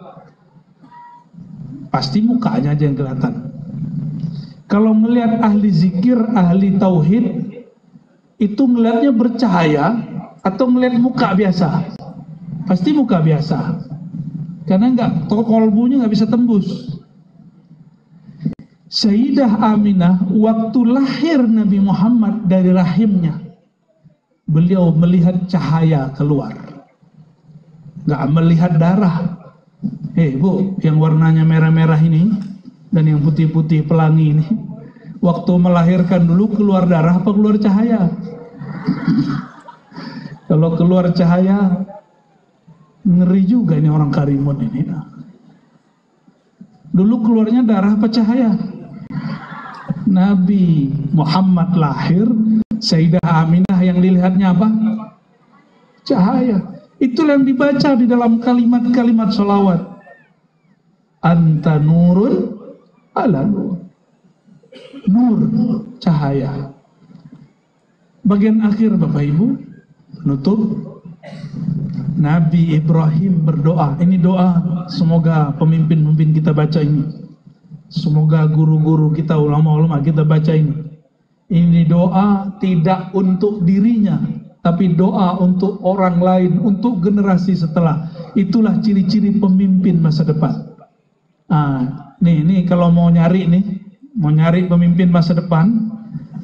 Pasti mukanya aja yang kelihatan. Kalau ngelihat ahli zikir, ahli tauhid, itu ngelihatnya bercahaya atau ngelihat muka biasa? Pasti muka biasa, karena nggak, kolbunya nggak bisa tembus. Sayyidah Aminah waktu lahir Nabi Muhammad dari rahimnya, beliau melihat cahaya keluar, nggak melihat darah. Bu, yang warnanya merah-merah ini dan yang putih-putih pelangi ini, waktu melahirkan dulu keluar darah apa keluar cahaya? Kalau keluar cahaya, ngeri juga ini orang Karimun ini. Dulu keluarnya darah apa cahaya? Nabi Muhammad lahir, Sayyidah Aminah yang dilihatnya apa? Cahaya. Itulah yang dibaca di dalam kalimat-kalimat sholawat. Anta nurun ala nur. Nur, cahaya. Bagian akhir Bapak Ibu, penutup, Nabi Ibrahim berdoa. Ini doa, semoga pemimpin-pemimpin kita baca ini. Semoga guru-guru kita, ulama-ulama kita baca ini. Ini doa tidak untuk dirinya, tapi doa untuk orang lain, untuk generasi setelah. Itulah ciri-ciri pemimpin masa depan. Nih kalau mau nyari pemimpin masa depan,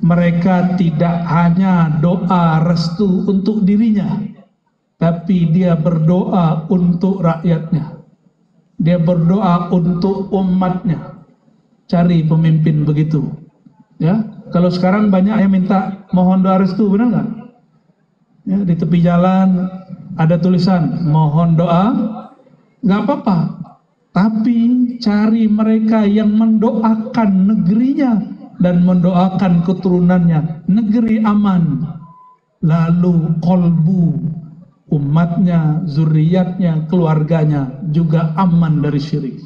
mereka tidak hanya doa restu untuk dirinya, tapi dia berdoa untuk rakyatnya. Dia berdoa untuk umatnya. Cari pemimpin begitu. Ya, kalau sekarang banyak yang minta mohon doa restu, benar nggak? Ya, di tepi jalan ada tulisan mohon doa, nggak apa-apa. Tapi cari mereka yang mendoakan negerinya dan mendoakan keturunannya, negeri aman, lalu kolbu umatnya, zuriatnya, keluarganya juga aman dari syirik.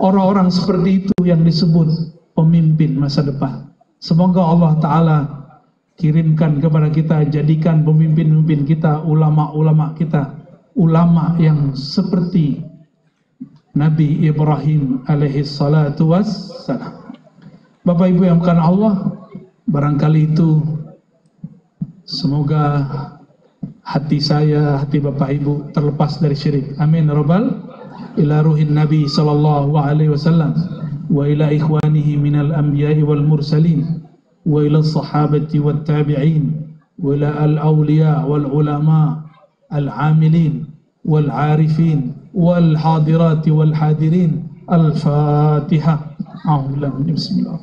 Orang-orang seperti itu yang disebut pemimpin masa depan. Semoga Allah Ta'ala kirimkan kepada kita, jadikan pemimpin-pemimpin kita, ulama-ulama kita, ulama yang seperti Nabi Ibrahim alaihi salatu wassalam. Bapak Ibu yang bukan Allah, barangkali itu semoga hati saya, hati Bapak Ibu terlepas dari syirik. Amin Rabbal ila ruhin Nabi sallallahu alaihi wasallam wa ila ikhwanihi minal anbiya'i wal mursalin wa ila sahabati wat tabi'in wa ila al awliya wal ulama al amilin wal arifin wal hadirat wal hadirin. Al-Fatihah. Bismillah.